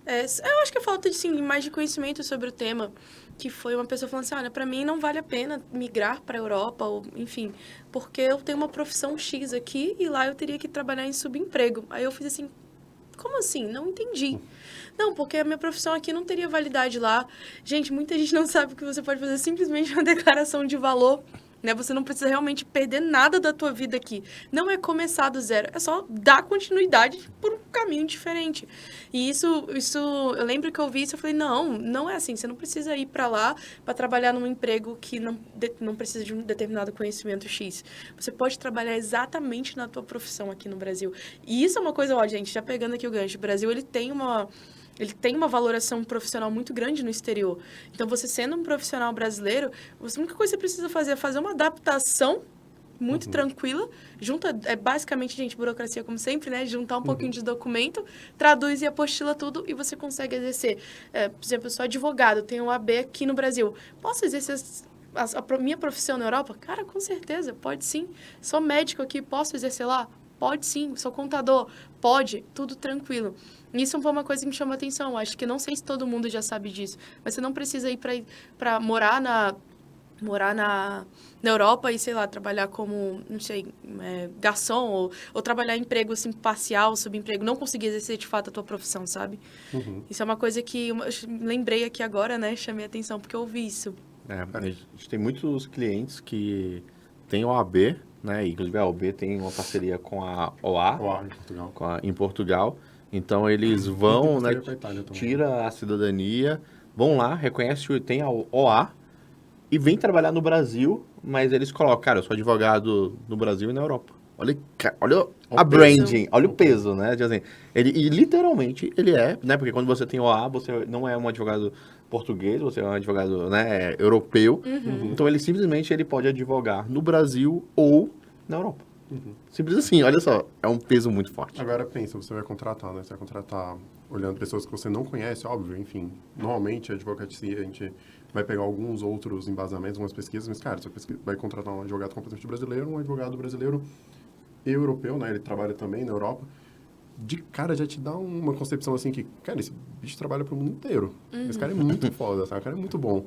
eu acho que é falta de mais de conhecimento sobre o tema, que foi uma pessoa falando assim, olha, para mim não vale a pena migrar para a Europa, ou enfim, porque eu tenho uma profissão X aqui e lá eu teria que trabalhar em subemprego. Aí eu fiz assim, como assim? Não entendi. Não, porque a minha profissão aqui não teria validade lá. Gente, muita gente não sabe que você pode fazer simplesmente uma declaração de valor, né? Você não precisa realmente perder nada da tua vida aqui. Não é começar do zero, é só dar continuidade por um caminho diferente. E isso eu lembro que eu vi isso, eu falei, não é assim, você não precisa ir para lá para trabalhar num emprego que não precisa de um determinado conhecimento X. Você pode trabalhar exatamente na tua profissão aqui no Brasil. E isso é uma coisa, ó, gente, já pegando aqui o gancho, o Brasil, ele tem uma valoração profissional muito grande no exterior. Então, você sendo um profissional brasileiro, a única coisa que você precisa fazer é fazer uma adaptação muito tranquila. Basicamente, gente, burocracia como sempre, né? Juntar um pouquinho de documento, traduz e apostila tudo e você consegue exercer. Por exemplo, eu sou advogado, tenho um AB aqui no Brasil. Posso exercer a minha profissão na Europa? Cara, com certeza, pode sim. Sou médico aqui, posso exercer lá? Pode sim. Sou contador? Pode. Tudo tranquilo. Isso foi uma coisa que me chamou a atenção. Acho que não sei se todo mundo já sabe disso, mas você não precisa ir para morar na Europa e, sei lá, trabalhar como, não sei, garçom ou trabalhar em emprego, assim, parcial, subemprego, não conseguir exercer, de fato, a tua profissão, sabe? Isso é uma coisa que eu lembrei aqui agora, né? Chamei a atenção porque eu ouvi isso. A gente tem muitos clientes que têm OAB, né? Inclusive a OAB tem uma parceria com a OA, em Portugal. Em Portugal. Então, eles vão, né, Itália, tira a cidadania, vão lá, reconhece, tem a OA, e vem trabalhar no Brasil, mas eles colocam, cara, eu sou advogado no Brasil e na Europa. Olha a branding, olha o peso, né? Assim, e literalmente ele é, né? Porque quando você tem OA, você não é um advogado português, você é um advogado, né, europeu. Então ele simplesmente ele pode advogar no Brasil ou na Europa. Simples assim, olha só, é um peso muito forte. Agora pensa, você vai contratar, né? Você vai contratar olhando pessoas que você não conhece, óbvio, enfim. Normalmente a advocacia, a gente vai pegar alguns outros embasamentos, algumas pesquisas, mas, cara, você vai contratar um advogado completamente brasileiro, um advogado brasileiro e europeu, né? Ele trabalha também na Europa. De cara já te dá uma concepção assim que, cara, esse bicho trabalha pro mundo inteiro. Esse cara é muito foda, sabe? O cara é muito bom.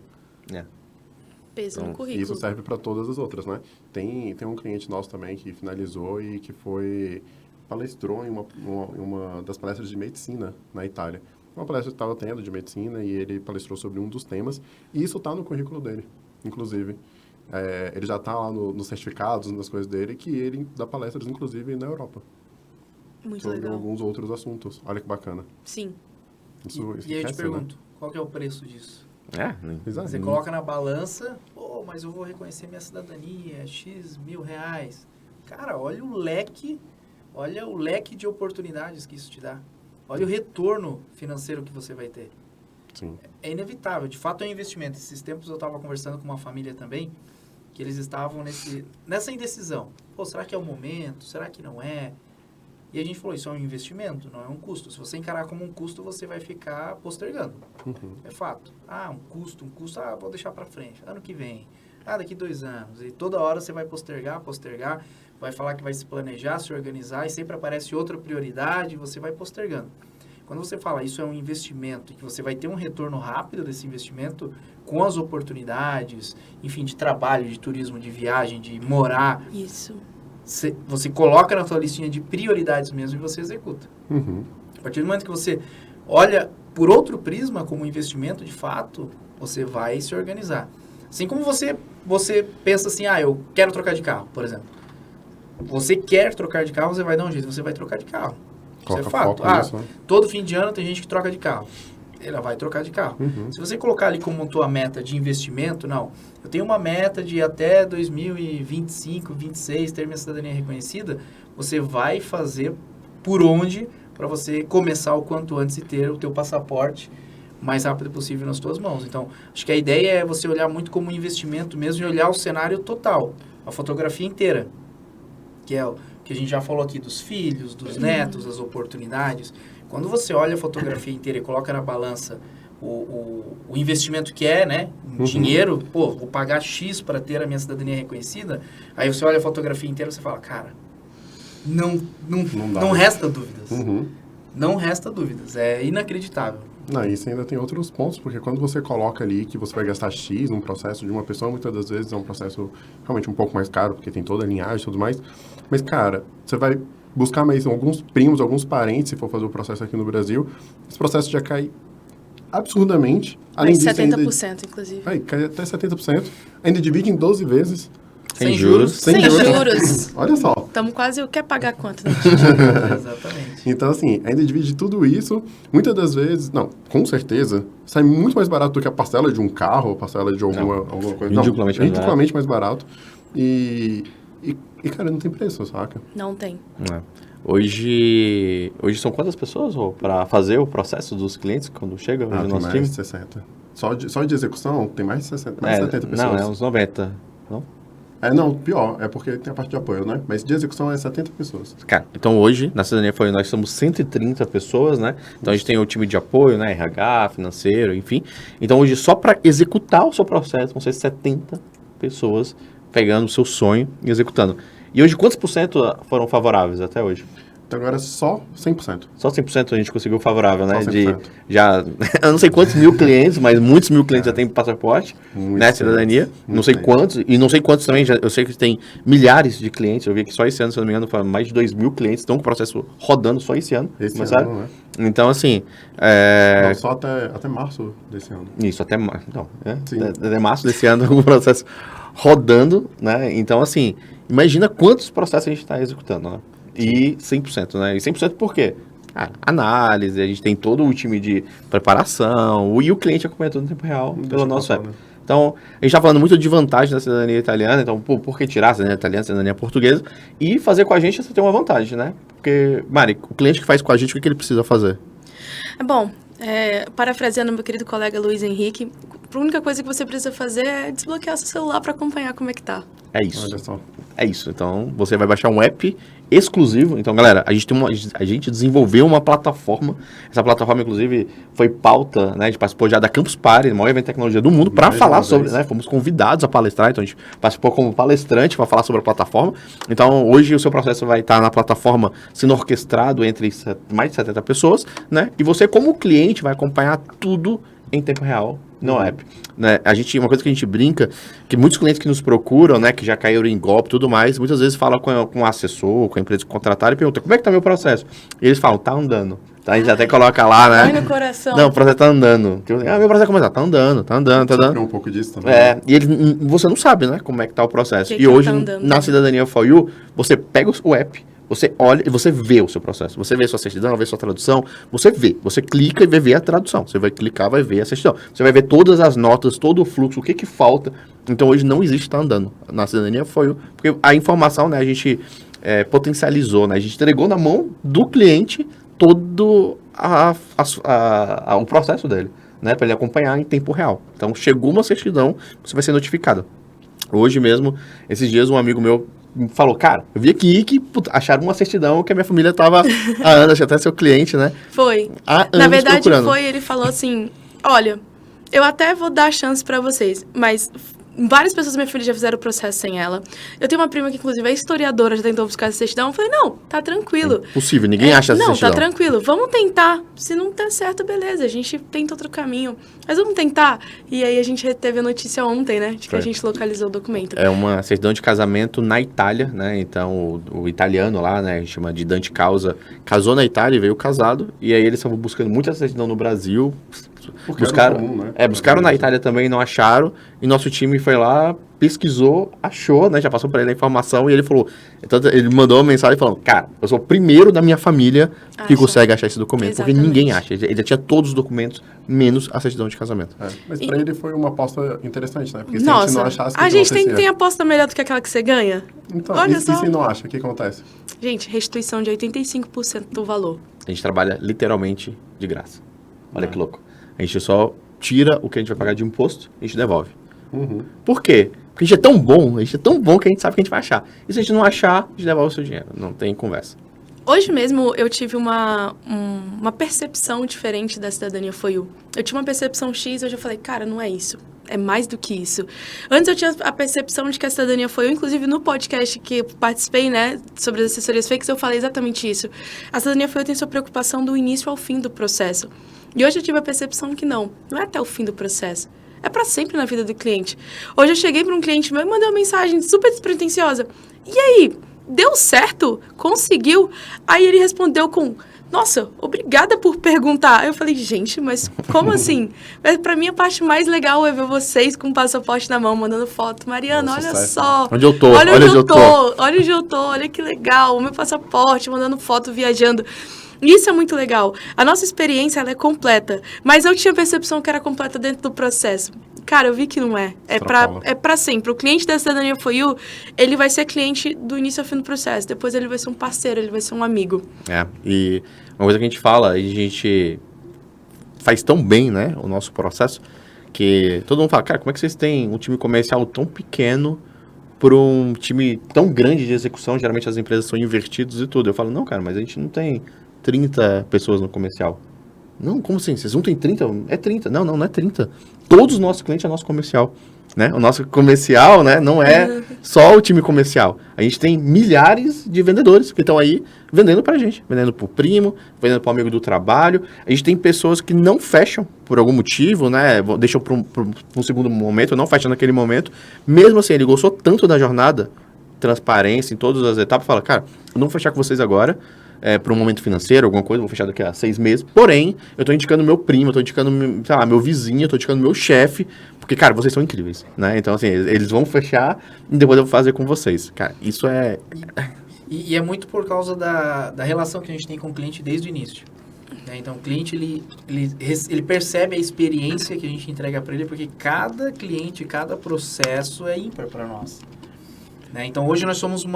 Peso no currículo. Isso serve para todas as outras, né? Tem um cliente nosso também que finalizou e que palestrou em uma das palestras de medicina na Itália. Uma palestra que estava tendo de medicina e ele palestrou sobre um dos temas. E isso está no currículo dele, inclusive. Ele já está lá nos certificados, nas coisas dele, que ele dá palestras, inclusive, na Europa. Muito sobre legal. alguns outros assuntos. Olha que bacana. Sim. Isso E aí eu te cresce, pergunto, qual que é o preço disso? Exato. Você coloca na balança, mas eu vou reconhecer minha cidadania, X mil reais. Cara, olha o leque de oportunidades que isso te dá. Olha o retorno financeiro que você vai ter. Sim. É inevitável, de fato é um investimento. Esses tempos eu estava conversando com uma família também, que eles estavam nessa indecisão. Será que é o momento? Será que não é? E a gente falou, isso é um investimento, não é um custo. Se você encarar como um custo, você vai ficar postergando. É fato. Um custo, vou deixar para frente. Ano que vem. Daqui 2 anos. E toda hora você vai postergar, vai falar que vai se planejar, se organizar, e sempre aparece outra prioridade, você vai postergando. Quando você fala isso é um investimento, e que você vai ter um retorno rápido desse investimento, com as oportunidades, enfim, de trabalho, de turismo, de viagem, de morar. Isso. Você coloca na sua listinha de prioridades mesmo e você executa. A partir do momento que você olha por outro prisma como investimento, de fato, você vai se organizar. Assim como você pensa assim, eu quero trocar de carro, por exemplo. Você quer trocar de carro, você vai dar um jeito, você vai trocar de carro. Isso é fato. Nisso, né? Todo fim de ano tem gente que troca de carro. Ela vai trocar de carro. Se você colocar ali como tua meta de investimento, não. Eu tenho uma meta de até 2025, 2026 ter minha cidadania reconhecida. Você vai fazer por onde para você começar o quanto antes e ter o teu passaporte o mais rápido possível nas tuas mãos. Então, acho que a ideia é você olhar muito como um investimento mesmo e olhar o cenário total, a fotografia inteira, que é o que a gente já falou aqui dos filhos, dos netos, das oportunidades. Quando você olha a fotografia inteira e coloca na balança o investimento que é, né? Dinheiro, vou pagar X para ter a minha cidadania reconhecida. Aí você olha a fotografia inteira e você fala, cara, não resta dúvidas. Não resta dúvidas. É inacreditável. Isso ainda tem outros pontos, porque quando você coloca ali que você vai gastar X num processo de uma pessoa, muitas das vezes é um processo realmente um pouco mais caro, porque tem toda a linhagem e tudo mais. Mas, cara, você vai buscar mais alguns primos, alguns parentes, se for fazer o processo aqui no Brasil, esse processo já cai absurdamente. Além disso, 70%, inclusive. Cai até 70%. Ainda divide em 12 vezes. Sem juros. Sem juros. Olha só. Estamos quase... Quer pagar quanto, né? Exatamente. Então, assim, ainda divide tudo isso. Muitas das vezes, não, com certeza, sai muito mais barato do que a parcela de um carro, a parcela de alguma coisa. Ridiculamente mais barato. E, cara, não tem preço, saca? Não tem. Hoje são quantas pessoas para fazer o processo dos clientes quando chega no tem nosso mais time? de 60. Só de execução tem mais de 60, mais de 70 pessoas. Não, é uns 90, não? Não, pior, é porque tem a parte de apoio, né? Mas de execução é 70 pessoas. Cara, então hoje, na Cidadania Foi, nós somos 130 pessoas, né? Então a gente tem o time de apoio, né? RH, financeiro, enfim. Então hoje, só para executar o seu processo, vão ser 70 pessoas pegando o seu sonho e executando. E hoje, quantos por cento foram favoráveis até hoje? Então agora só 100%. Só 100% a gente conseguiu favorável, né? Só 100%. Eu não sei quantos mil clientes, mas muitos mil clientes já têm passaporte, né? Cidadania. Não sei quantos, e não sei quantos também, eu sei que tem milhares de clientes. Eu vi que só esse ano, se eu não me engano, foram mais de 2.000 clientes estão com o processo rodando só esse ano. Ano, né? Então, assim... Não, só até março desse ano. Isso, até março. Então, até março desse ano com o processo rodando, né? Então, assim, imagina quantos processos a gente está executando, né? E 100%, né? E 100% por quê? Análise, a gente tem todo o time de preparação, e o cliente acompanha tudo no tempo real pelo nosso app. Então, a gente tá falando muito de vantagem da cidadania italiana, então por que tirar a cidadania italiana, a cidadania portuguesa, e fazer com a gente você tem uma vantagem, né? Porque, Mari, o cliente que faz com a gente, o que ele precisa fazer? Bom, parafraseando meu querido colega Luiz Henrique, a única coisa que você precisa fazer é desbloquear seu celular para acompanhar como é que tá. É isso. Olha só. É isso. Então, você vai baixar um app exclusivo. Então, galera, a gente desenvolveu uma plataforma. Essa plataforma, inclusive, foi pauta, né? A gente participou já da Campus Party, o maior evento de tecnologia do mundo, para falar sobre, né? Fomos convidados a palestrar, então a gente participou como palestrante para falar sobre a plataforma. Então, hoje o seu processo vai estar na plataforma sendo orquestrado entre mais de 70 pessoas, né? E você, como cliente, vai acompanhar tudo em tempo real no app, né? Uma coisa que a gente brinca, que muitos clientes que nos procuram, né, que já caíram em golpe e tudo mais, muitas vezes falam com o assessor, com a empresa que contrataram e perguntam, como é que tá meu processo? E eles falam, tá andando. Tá? A gente até coloca lá, né? Vai no coração. Não, o processo tá andando. Meu processo como é que tá? Tá andando. Tem um pouco disso também. E você não sabe, né, como é que tá o processo. Que e hoje, tá na Cidadania For You, você pega o app, você olha e você vê o seu processo. Você vê a sua certidão, vê a sua tradução. Você vê. Você clica e vai ver a tradução. Você vai clicar, vai ver a certidão. Você vai ver todas as notas, todo o fluxo, o que falta. Então, hoje não existe tá andando. Na Cidadania For You. Porque a informação, né, a gente potencializou, né? A gente entregou na mão do cliente todo o processo dele, né? Para ele acompanhar em tempo real. Então, chegou uma certidão, você vai ser notificado. Hoje mesmo, esses dias, um amigo meu falou, cara, eu vi aqui que acharam uma certidão que a minha família tava há anos, acho até seu cliente, né? Foi. Há anos Na verdade, procurando. ele falou assim, olha, eu até vou dar chance pra vocês, mas várias pessoas da minha família já fizeram o processo sem ela. Eu tenho uma prima que, inclusive, é historiadora, já tentou buscar essa certidão. Eu falei, não, tá tranquilo. Possível, ninguém acha essa certidão. Não, tá tranquilo. Vamos tentar. Se não der certo, beleza. A gente tenta outro caminho. Mas vamos tentar. E aí a gente teve a notícia ontem, né? De que a gente localizou o documento. É uma certidão de casamento na Itália, né? Então, o italiano lá, né? A gente chama de Dante Causa. Casou na Itália e veio casado. E aí eles estavam buscando muita certidão no Brasil. Buscaram, comum, né? Buscaram na Itália também, não acharam. E nosso time foi lá, pesquisou, achou, né? Já passou para ele a informação e ele falou... Então, ele mandou uma mensagem falando, cara, eu sou o primeiro da minha família que consegue achar esse documento. Exatamente. Porque ninguém acha. Ele já tinha todos os documentos, menos a certidão de casamento. Mas para ele foi uma aposta interessante, né? Porque se Nossa, a gente não achasse... a gente tem aposta melhor do que aquela que você ganha? Então, Olha e só. se não acha, o que acontece? Gente, restituição de 85% do valor. A gente trabalha literalmente de graça. Olha que louco. A gente só tira o que a gente vai pagar de imposto e a gente devolve. Uhum. Por quê? Porque a gente é tão bom que a gente sabe que a gente vai achar. E se a gente não achar, a gente devolve o seu dinheiro. Não tem conversa. Hoje mesmo eu tive uma percepção diferente da Cidadania For You. Eu tinha uma percepção X, eu já falei, cara, não é isso. É mais do que isso. Antes eu tinha a percepção de que a Cidadania For You, inclusive no podcast que eu participei, né, sobre as assessorias fakes, eu falei exatamente isso. A Cidadania For You tem sua preocupação do início ao fim do processo. E hoje eu tive a percepção que não é até o fim do processo. É para sempre na vida do cliente. Hoje eu cheguei para um cliente meu e mandei uma mensagem super despretensiosa. E aí, deu certo? Conseguiu? Aí ele respondeu com, nossa, obrigada por perguntar. Aí eu falei, gente, mas como assim? Para mim a parte mais legal é ver vocês com o passaporte na mão, mandando foto. Mariana, olha só. Onde eu tô? Olha onde eu tô. Olha onde eu tô. Olha que legal. O meu passaporte, mandando foto, viajando. Isso é muito legal. A nossa experiência, ela é completa. Mas eu tinha a percepção que era completa dentro do processo. Cara, eu vi que não é. É pra sempre. O cliente da Cidadania For You, ele vai ser cliente do início ao fim do processo. Depois ele vai ser um parceiro, ele vai ser um amigo. E uma coisa que a gente fala, a gente faz tão bem, né, o nosso processo, que todo mundo fala, cara, como é que vocês têm um time comercial tão pequeno para um time tão grande de execução? Geralmente as empresas são invertidas e tudo. Eu falo, não, cara, mas a gente não tem 30 pessoas no comercial. Não, como assim? Vocês não tem 30? É 30. Não é 30. Todos os nossos clientes é nosso comercial, né? O nosso comercial, né, não é só o time comercial. A gente tem milhares de vendedores que estão aí vendendo pra gente. Vendendo pro primo, vendendo pro amigo do trabalho. A gente tem pessoas que não fecham por algum motivo, né? Deixam para um segundo momento, não fecham naquele momento. Mesmo assim, ele gostou tanto da jornada, transparência em todas as etapas, fala, cara, eu não vou fechar com vocês agora, para um momento financeiro, alguma coisa, vou fechar daqui a 6 meses. Porém, eu tô indicando meu primo, eu tô indicando, sei lá, meu vizinho, eu tô indicando meu chefe, porque, cara, vocês são incríveis, né? Então, assim, eles vão fechar e depois eu vou fazer com vocês. Cara, isso é... E é muito por causa da relação que a gente tem com o cliente desde o início. né? Então, o cliente, ele percebe a experiência que a gente entrega para ele, porque cada cliente, cada processo é ímpar para nós. Né? Então, hoje nós somos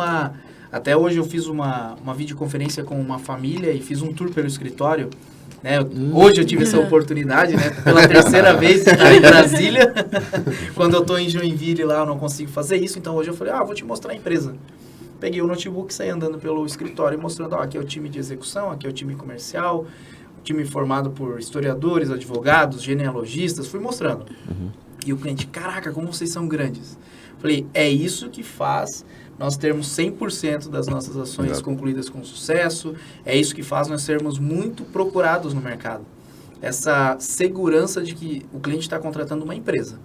até hoje eu fiz uma videoconferência com uma família e fiz um tour pelo escritório. Né? Hoje eu tive essa oportunidade, né? Pela terceira vez estar em Brasília. Quando eu estou em Joinville lá, eu não consigo fazer isso. Então, hoje eu falei, vou te mostrar a empresa. Peguei o notebook e saí andando pelo escritório, mostrando, aqui é o time de execução, aqui é o time comercial, time formado por historiadores, advogados, genealogistas, fui mostrando. E o cliente, caraca, como vocês são grandes. Falei, é isso que faz nós termos 100% das nossas ações concluídas com sucesso, é isso que faz nós sermos muito procurados no mercado. Essa segurança de que o cliente está contratando uma empresa.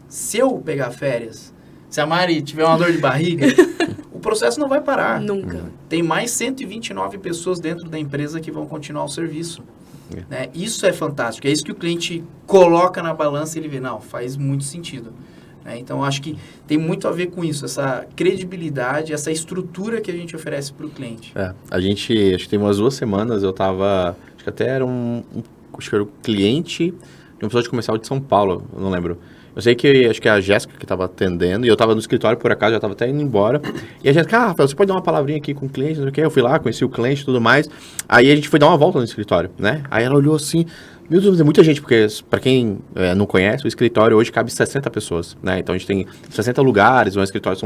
Se eu pegar férias, se a Mari tiver uma dor de barriga, o processo não vai parar. Nunca. Tem mais 129 pessoas dentro da empresa que vão continuar o serviço. Né? Isso é fantástico. É isso que o cliente coloca na balança e ele vê, não, faz muito sentido. Né? Então, eu acho que tem muito a ver com isso, essa credibilidade, essa estrutura que a gente oferece para o cliente. Acho que tem umas 2 semanas, eu tava, acho que até era acho que era o cliente de um episódio comercial de São Paulo, eu não lembro. Eu sei que, acho que é a Jéssica que estava atendendo, e eu estava no escritório, por acaso, já estava até indo embora. E a Jéssica, Rafael, você pode dar uma palavrinha aqui com o cliente, não sei o quê. Eu fui lá, conheci o cliente e tudo mais. Aí a gente foi dar uma volta no escritório, né? Aí ela olhou assim, meu Deus, é muita gente, porque para quem não conhece, o escritório hoje cabe 60 pessoas, né? Então a gente tem 60 lugares, o escritório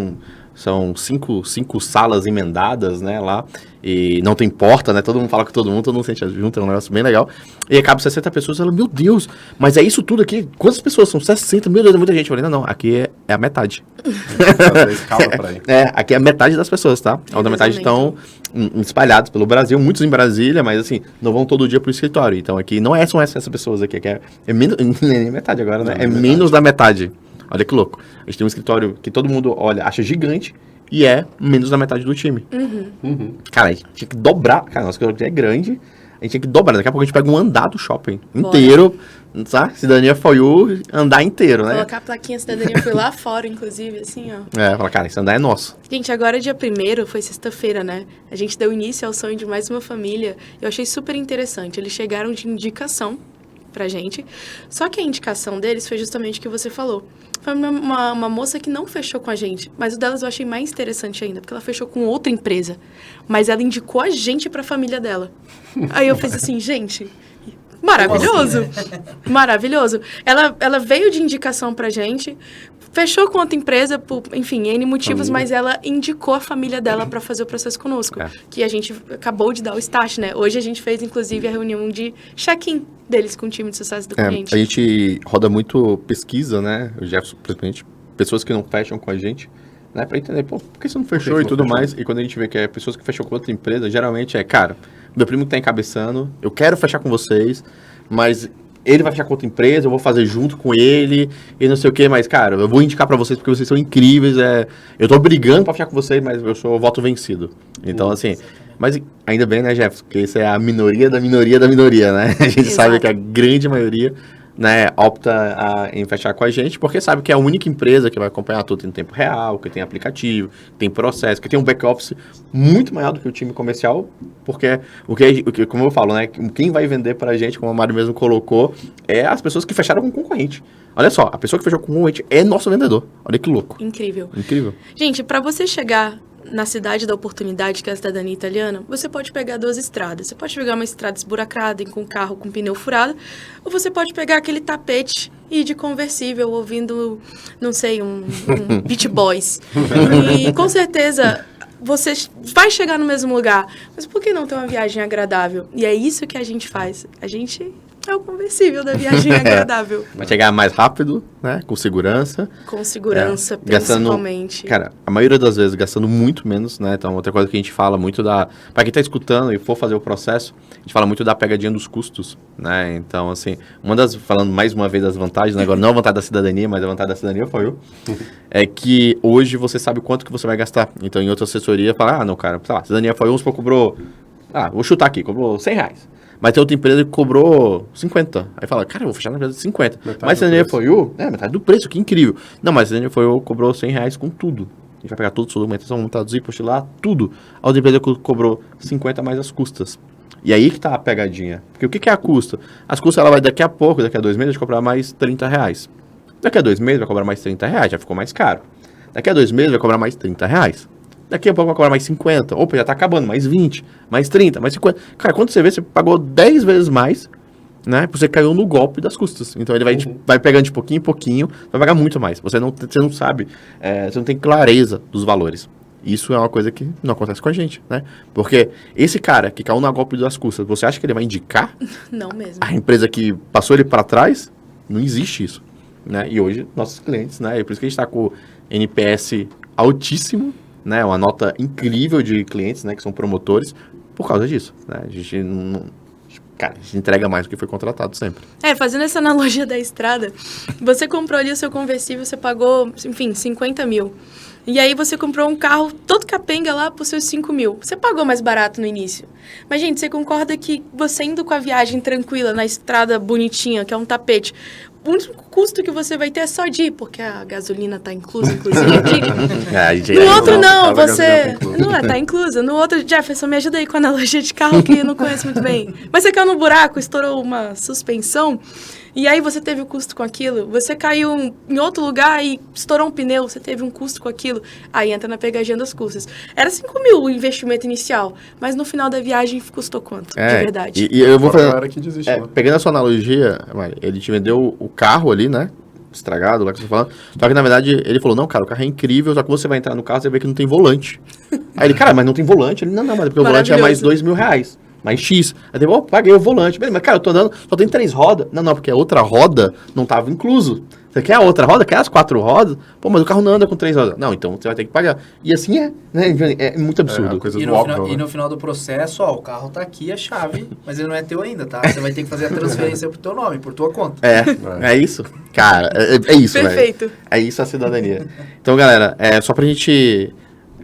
são 5 salas emendadas, né, lá, e não tem porta, né? Todo mundo fala com todo mundo sente junto, é um negócio bem legal. E aí cabe 60 pessoas, ela, meu Deus, mas é isso tudo aqui? Quantas pessoas? São 60, meu Deus, é muita gente. Eu falei, não, aqui é a metade. Aqui é a metade das pessoas, tá? A outra metade estão espalhados pelo Brasil, muitos em Brasília, mas assim, não vão todo dia pro escritório. Então aqui não são essas pessoas aqui, aqui é menos, nem metade agora, né? É menos da metade. Olha que louco. A gente tem um escritório que todo mundo olha, acha gigante, e é menos da metade do time. Cara, a gente tinha que dobrar. Cara, nosso escritório é grande, a gente tinha que dobrar. Daqui a pouco a gente pega um andar do shopping inteiro, sabe? Cidadania For You, andar inteiro, né? Colocar a plaquinha Cidadania foi lá fora, inclusive, assim, ó. Fala, cara, esse andar é nosso. Gente, agora dia 1º, foi sexta-feira, né? A gente deu início ao sonho de mais uma família. Eu achei super interessante. Eles chegaram de indicação pra gente. Só que a indicação deles foi justamente o que você falou. Foi uma moça que não fechou com a gente, mas o delas eu achei mais interessante ainda, porque ela fechou com outra empresa, mas ela indicou a gente pra família dela. Aí eu fiz assim, gente, maravilhoso, maravilhoso. Ela veio de indicação pra gente, fechou com outra empresa, por, enfim, N motivos, mas ela indicou a família dela para fazer o processo conosco, que a gente acabou de dar o start, né? Hoje a gente fez, inclusive, a reunião de check-in deles com o time de sucesso do cliente. A gente roda muito pesquisa, né? O Jefferson, principalmente, pessoas que não fecham com a gente, né? Para entender, por que você não fechou e tudo mais. E quando a gente vê que é pessoas que fecham com outra empresa, geralmente cara, meu primo que tá encabeçando, eu quero fechar com vocês, mas ele vai fechar com outra empresa, eu vou fazer junto com ele, e não sei o que, mas, cara, eu vou indicar pra vocês porque vocês são incríveis, eu tô brigando pra fechar com vocês, mas eu sou voto vencido. Então, assim, mas ainda bem, né, Jefferson, porque isso é a minoria da minoria da minoria, né? A gente sabe que a grande maioria, né, opta em fechar com a gente, porque sabe que é a única empresa que vai acompanhar tudo em tempo real, que tem aplicativo, tem processo, que tem um back-office muito maior do que o time comercial, porque como eu falo, né, quem vai vender pra gente, como a Mari mesmo colocou, é as pessoas que fecharam com o concorrente. Olha só, a pessoa que fechou com o concorrente é nosso vendedor. Olha que louco. Incrível. Incrível. Gente, pra você chegar na cidade da oportunidade, que é a cidadania italiana, você pode pegar 2 estradas. Você pode pegar uma estrada esburacada, com carro com pneu furado, ou você pode pegar aquele tapete e ir de conversível, ouvindo, não sei, um Beach Boys. E com certeza você vai chegar no mesmo lugar. Mas por que não ter uma viagem agradável? E é isso que a gente faz. A gente é o conversível da viagem agradável. Vai chegar mais rápido, né? Com segurança. Com segurança, principalmente. Cara, a maioria das vezes gastando muito menos, né? Então, outra coisa que a gente fala muito pra quem tá escutando e for fazer o processo, a gente fala muito da pegadinha dos custos, né? Então, assim, falando mais uma vez das vantagens, né? Agora não a vantagem da cidadania, mas a vantagem da cidadania foi é que hoje você sabe quanto que você vai gastar. Então, em outra assessoria, fala, não, cara, sei lá, cidadania foi cobrou, vou chutar aqui, cobrou R$100. Mas tem outra empresa que cobrou 50. Aí fala, cara, eu vou fechar na empresa de 50. Mas a Cidadania For You, metade do preço, que incrível. Não, mas a Cidadania For You cobrou R$100 com tudo. A gente vai pegar tudo, sua documentação, vamos traduzir, postular, tudo. A outra empresa cobrou 50 mais as custas. E aí que tá a pegadinha. Porque o que é a custa? As custas, ela vai daqui a pouco, daqui a 2 meses, cobrar mais R$30. Daqui a 2 meses vai cobrar mais R$30, já ficou mais caro. Daqui a 2 meses vai cobrar mais R$30. Daqui a pouco vai cobrar mais 50. Opa, já tá acabando, mais 20, mais 30, mais 50. Cara, quando você vê, você pagou 10 vezes mais, né? Você caiu no golpe das custas. Então ele vai pegando de pouquinho em pouquinho, vai pagar muito mais. Você não sabe, você não tem clareza dos valores. Isso é uma coisa que não acontece com a gente, né? Porque esse cara que caiu no golpe das custas, você acha que ele vai indicar Não mesmo. a empresa que passou ele para trás? Não existe isso, né? E hoje, nossos clientes, né? É por isso que a gente está com o NPS altíssimo, né? Uma nota incrível de clientes, né? Que são promotores, por causa disso, né? A gente não... Cara, a gente entrega mais do que foi contratado sempre. Fazendo essa analogia da estrada, você comprou ali o seu conversível, você pagou, enfim, 50 mil. E aí você comprou um carro todo capenga lá por seus 5 mil. Você pagou mais barato no início. Mas, gente, você concorda que você indo com a viagem tranquila, na estrada bonitinha, que é um tapete, o único custo que você vai ter é só de ir, porque a gasolina tá inclusa, inclusive, aqui. No outro não, você... Não é, tá inclusa. No outro, Jefferson, me ajuda aí com a analogia de carro, que eu não conheço muito bem. Mas você caiu no buraco, estourou uma suspensão, e aí você teve o custo com aquilo. Você caiu em outro lugar e estourou um pneu, você teve um custo com aquilo. Aí entra na pegadinha das custas. Era 5 mil o investimento inicial, mas no final da viagem custou quanto, de verdade? E eu vou fazer... Né? Pegando a sua analogia, ele te vendeu o carro ali, né? Estragado, lá que você tá falando. Só que, na verdade, ele falou, não, cara, o carro é incrível, só que você vai entrar no carro e você vê que não tem volante. Aí ele, cara, mas não tem volante? Ele, não, mas porque o volante é mais R$2 mil. Mais X. Aí eu paguei o volante. Mas, cara, eu tô andando, só tem 3 rodas. Não, porque a outra roda não tava incluso. Você quer a outra roda? Quer as 4 rodas? Pô, mas o carro não anda com 3 rodas. Não, então você vai ter que pagar. E assim né? É muito absurdo. E no final do processo, o carro tá aqui, a chave, mas ele não é teu ainda, tá? Você vai ter que fazer a transferência pro teu nome, por tua conta. É isso. Cara, é isso, velho. Perfeito. É isso a cidadania. Então, galera, só pra gente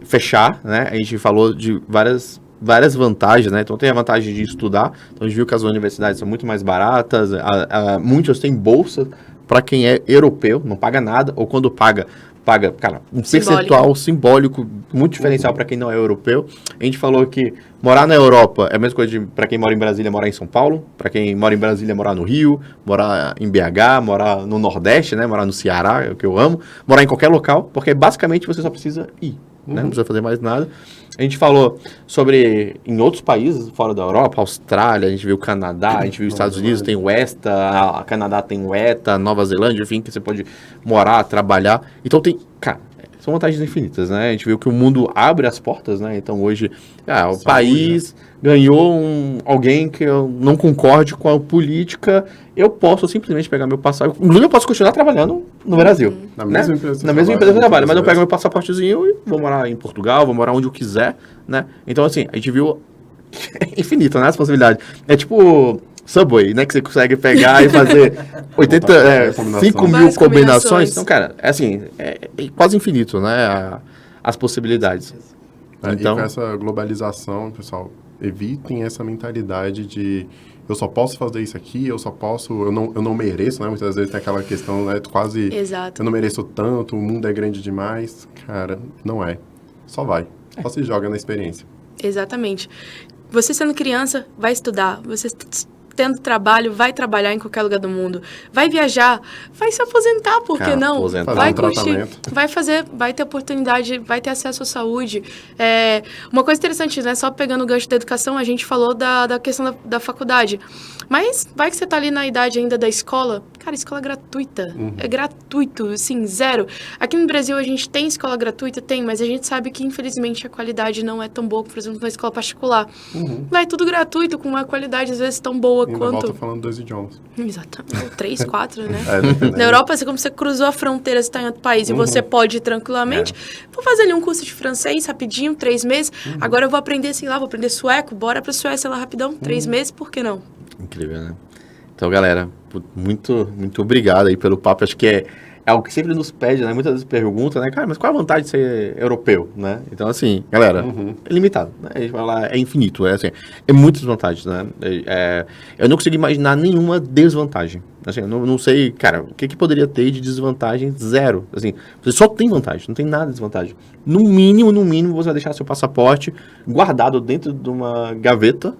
fechar, né? A gente falou de várias vantagens, né? Então tem a vantagem de estudar. Então a gente viu que as universidades são muito mais baratas, muitas têm bolsa para quem é europeu, não paga nada, ou quando paga, cara, um percentual simbólico, muito diferencial para quem não é europeu. A gente falou que morar na Europa é a mesma coisa para quem mora em Brasília, morar em São Paulo, para quem mora em Brasília, morar no Rio, morar em BH, morar no Nordeste, né? Morar no Ceará, é o que eu amo, morar em qualquer local, porque basicamente você só precisa ir. Né? Não precisa fazer mais nada. A gente falou sobre, em outros países fora da Europa, Austrália, a gente viu o Canadá, a gente viu os Estados Unidos, tem o ESTA, a Canadá tem o ETA, Nova Zelândia, enfim, que você pode morar, trabalhar. Então tem, cara, são vantagens infinitas, né? A gente viu que o mundo abre as portas, né? Então hoje, o país ganhou alguém que eu não concorde com a política, eu posso simplesmente pegar meu passaporte. Inclusive, eu posso continuar trabalhando no Brasil. Na mesma empresa que eu trabalho, mas eu pego meu passaportezinho e vou morar em Portugal, vou morar onde eu quiser, né? Então, assim, a gente viu infinito, né? As possibilidades. É tipo Subway, né? Que você consegue pegar e fazer 5 mil combinações. Então, cara, é quase infinito, né? As possibilidades. Então, e com essa globalização, pessoal, evitem essa mentalidade de eu só posso fazer isso aqui, eu não mereço, né? Muitas vezes tem aquela questão, né? Quase, exato, eu não mereço tanto, o mundo é grande demais. Cara, não é. Só vai. Só se joga na experiência. Exatamente. Você sendo criança, vai estudar. Você tendo trabalho, vai trabalhar em qualquer lugar do mundo. Vai viajar, vai se aposentar, por que não? Vai curtir, vai ter oportunidade, vai ter acesso à saúde. Uma coisa interessante, né? Só pegando o gancho da educação, a gente falou da questão da faculdade. Mas vai que você tá ali na idade ainda da escola. Cara, escola gratuita. É gratuito, assim, zero. Aqui no Brasil a gente tem escola gratuita? Tem, mas a gente sabe que, infelizmente, a qualidade não é tão boa, por exemplo, na escola particular. Lá é tudo gratuito, com uma qualidade, às vezes, tão boa quanto... volta falando 2 idiomas. Exatamente. 3, 4, né? Na Europa, como você cruzou a fronteira, você está em outro país e você pode ir tranquilamente. Vou fazer ali um curso de francês rapidinho, 3 meses. Agora eu vou aprender, sei lá, vou aprender sueco. Bora pra Suécia lá rapidão, 3 meses, por que não? Incrível, né? Então, galera, muito obrigado aí pelo papo. Acho que é algo que sempre nos pede, né? Muitas vezes pergunta, né? Cara, mas qual a vantagem de ser europeu, né? Então, assim, galera, é limitado, né? A gente vai lá, é infinito, é muitas vantagens, né? Eu não consigo imaginar nenhuma desvantagem. Assim, eu não sei, cara, o que poderia ter de desvantagem? Zero. Assim, você só tem vantagem, não tem nada de desvantagem. No mínimo, você vai deixar seu passaporte guardado dentro de uma gaveta,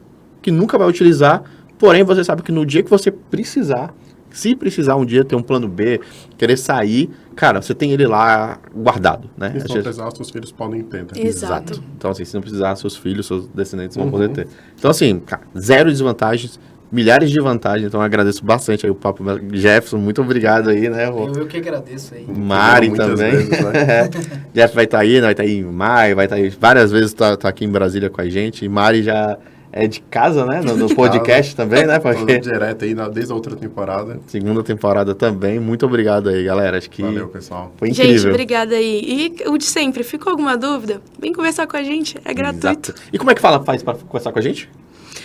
que nunca vai utilizar, porém você sabe que no dia que você precisar, se precisar um dia ter um plano B, querer sair, cara, você tem ele lá guardado, né? E se não precisar, seus filhos podem ter. Né? Exato. Então, assim, se não precisar, seus filhos, seus descendentes vão poder ter. Então, assim, cara, zero desvantagens, milhares de vantagens. Então, eu agradeço bastante aí o papo. Jefferson, muito obrigado aí, né? Eu que agradeço aí. Mari também. Vezes, né? Jeff vai estar aí, vai estar aí em maio, vai estar aí várias vezes, tá aqui em Brasília com a gente. E Mari já é de casa, né? No podcast também, né? Porque... direto aí desde a outra temporada. Segunda temporada também. Muito obrigado aí, galera. Acho que valeu, pessoal. Foi incrível. Gente, obrigada aí. E o de sempre, ficou alguma dúvida? Vem conversar com a gente, é gratuito. Exato. E como é que faz para conversar com a gente?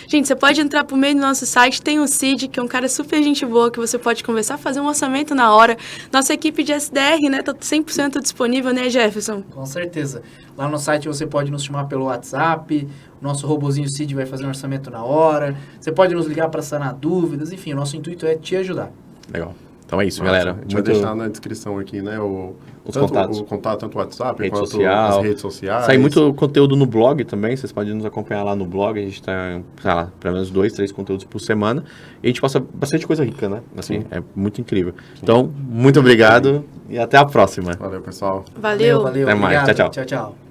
Gente, você pode entrar por meio do nosso site, tem o Cid, que é um cara super gente boa, que você pode conversar, fazer um orçamento na hora. Nossa equipe de SDR, né, tá 100% disponível, né, Jefferson? Com certeza. Lá no site você pode nos chamar pelo WhatsApp, o nosso robozinho Cid vai fazer um orçamento na hora, você pode nos ligar para sanar dúvidas, enfim, o nosso intuito é te ajudar. Legal. Então é isso, galera. A gente vai deixar na descrição aqui, né, os contatos. O contato, tanto o WhatsApp rede quanto social. as redes sociais. Sai muito conteúdo no blog também, vocês podem nos acompanhar lá no blog, a gente tá, sei lá, pelo menos 2, 3 conteúdos por semana, e a gente passa bastante coisa rica, né? Assim, é muito incrível. Então, muito obrigado e até a próxima. Valeu, pessoal. Valeu. Valeu. Até mais. Obrigado. Tchau, tchau. Tchau, tchau.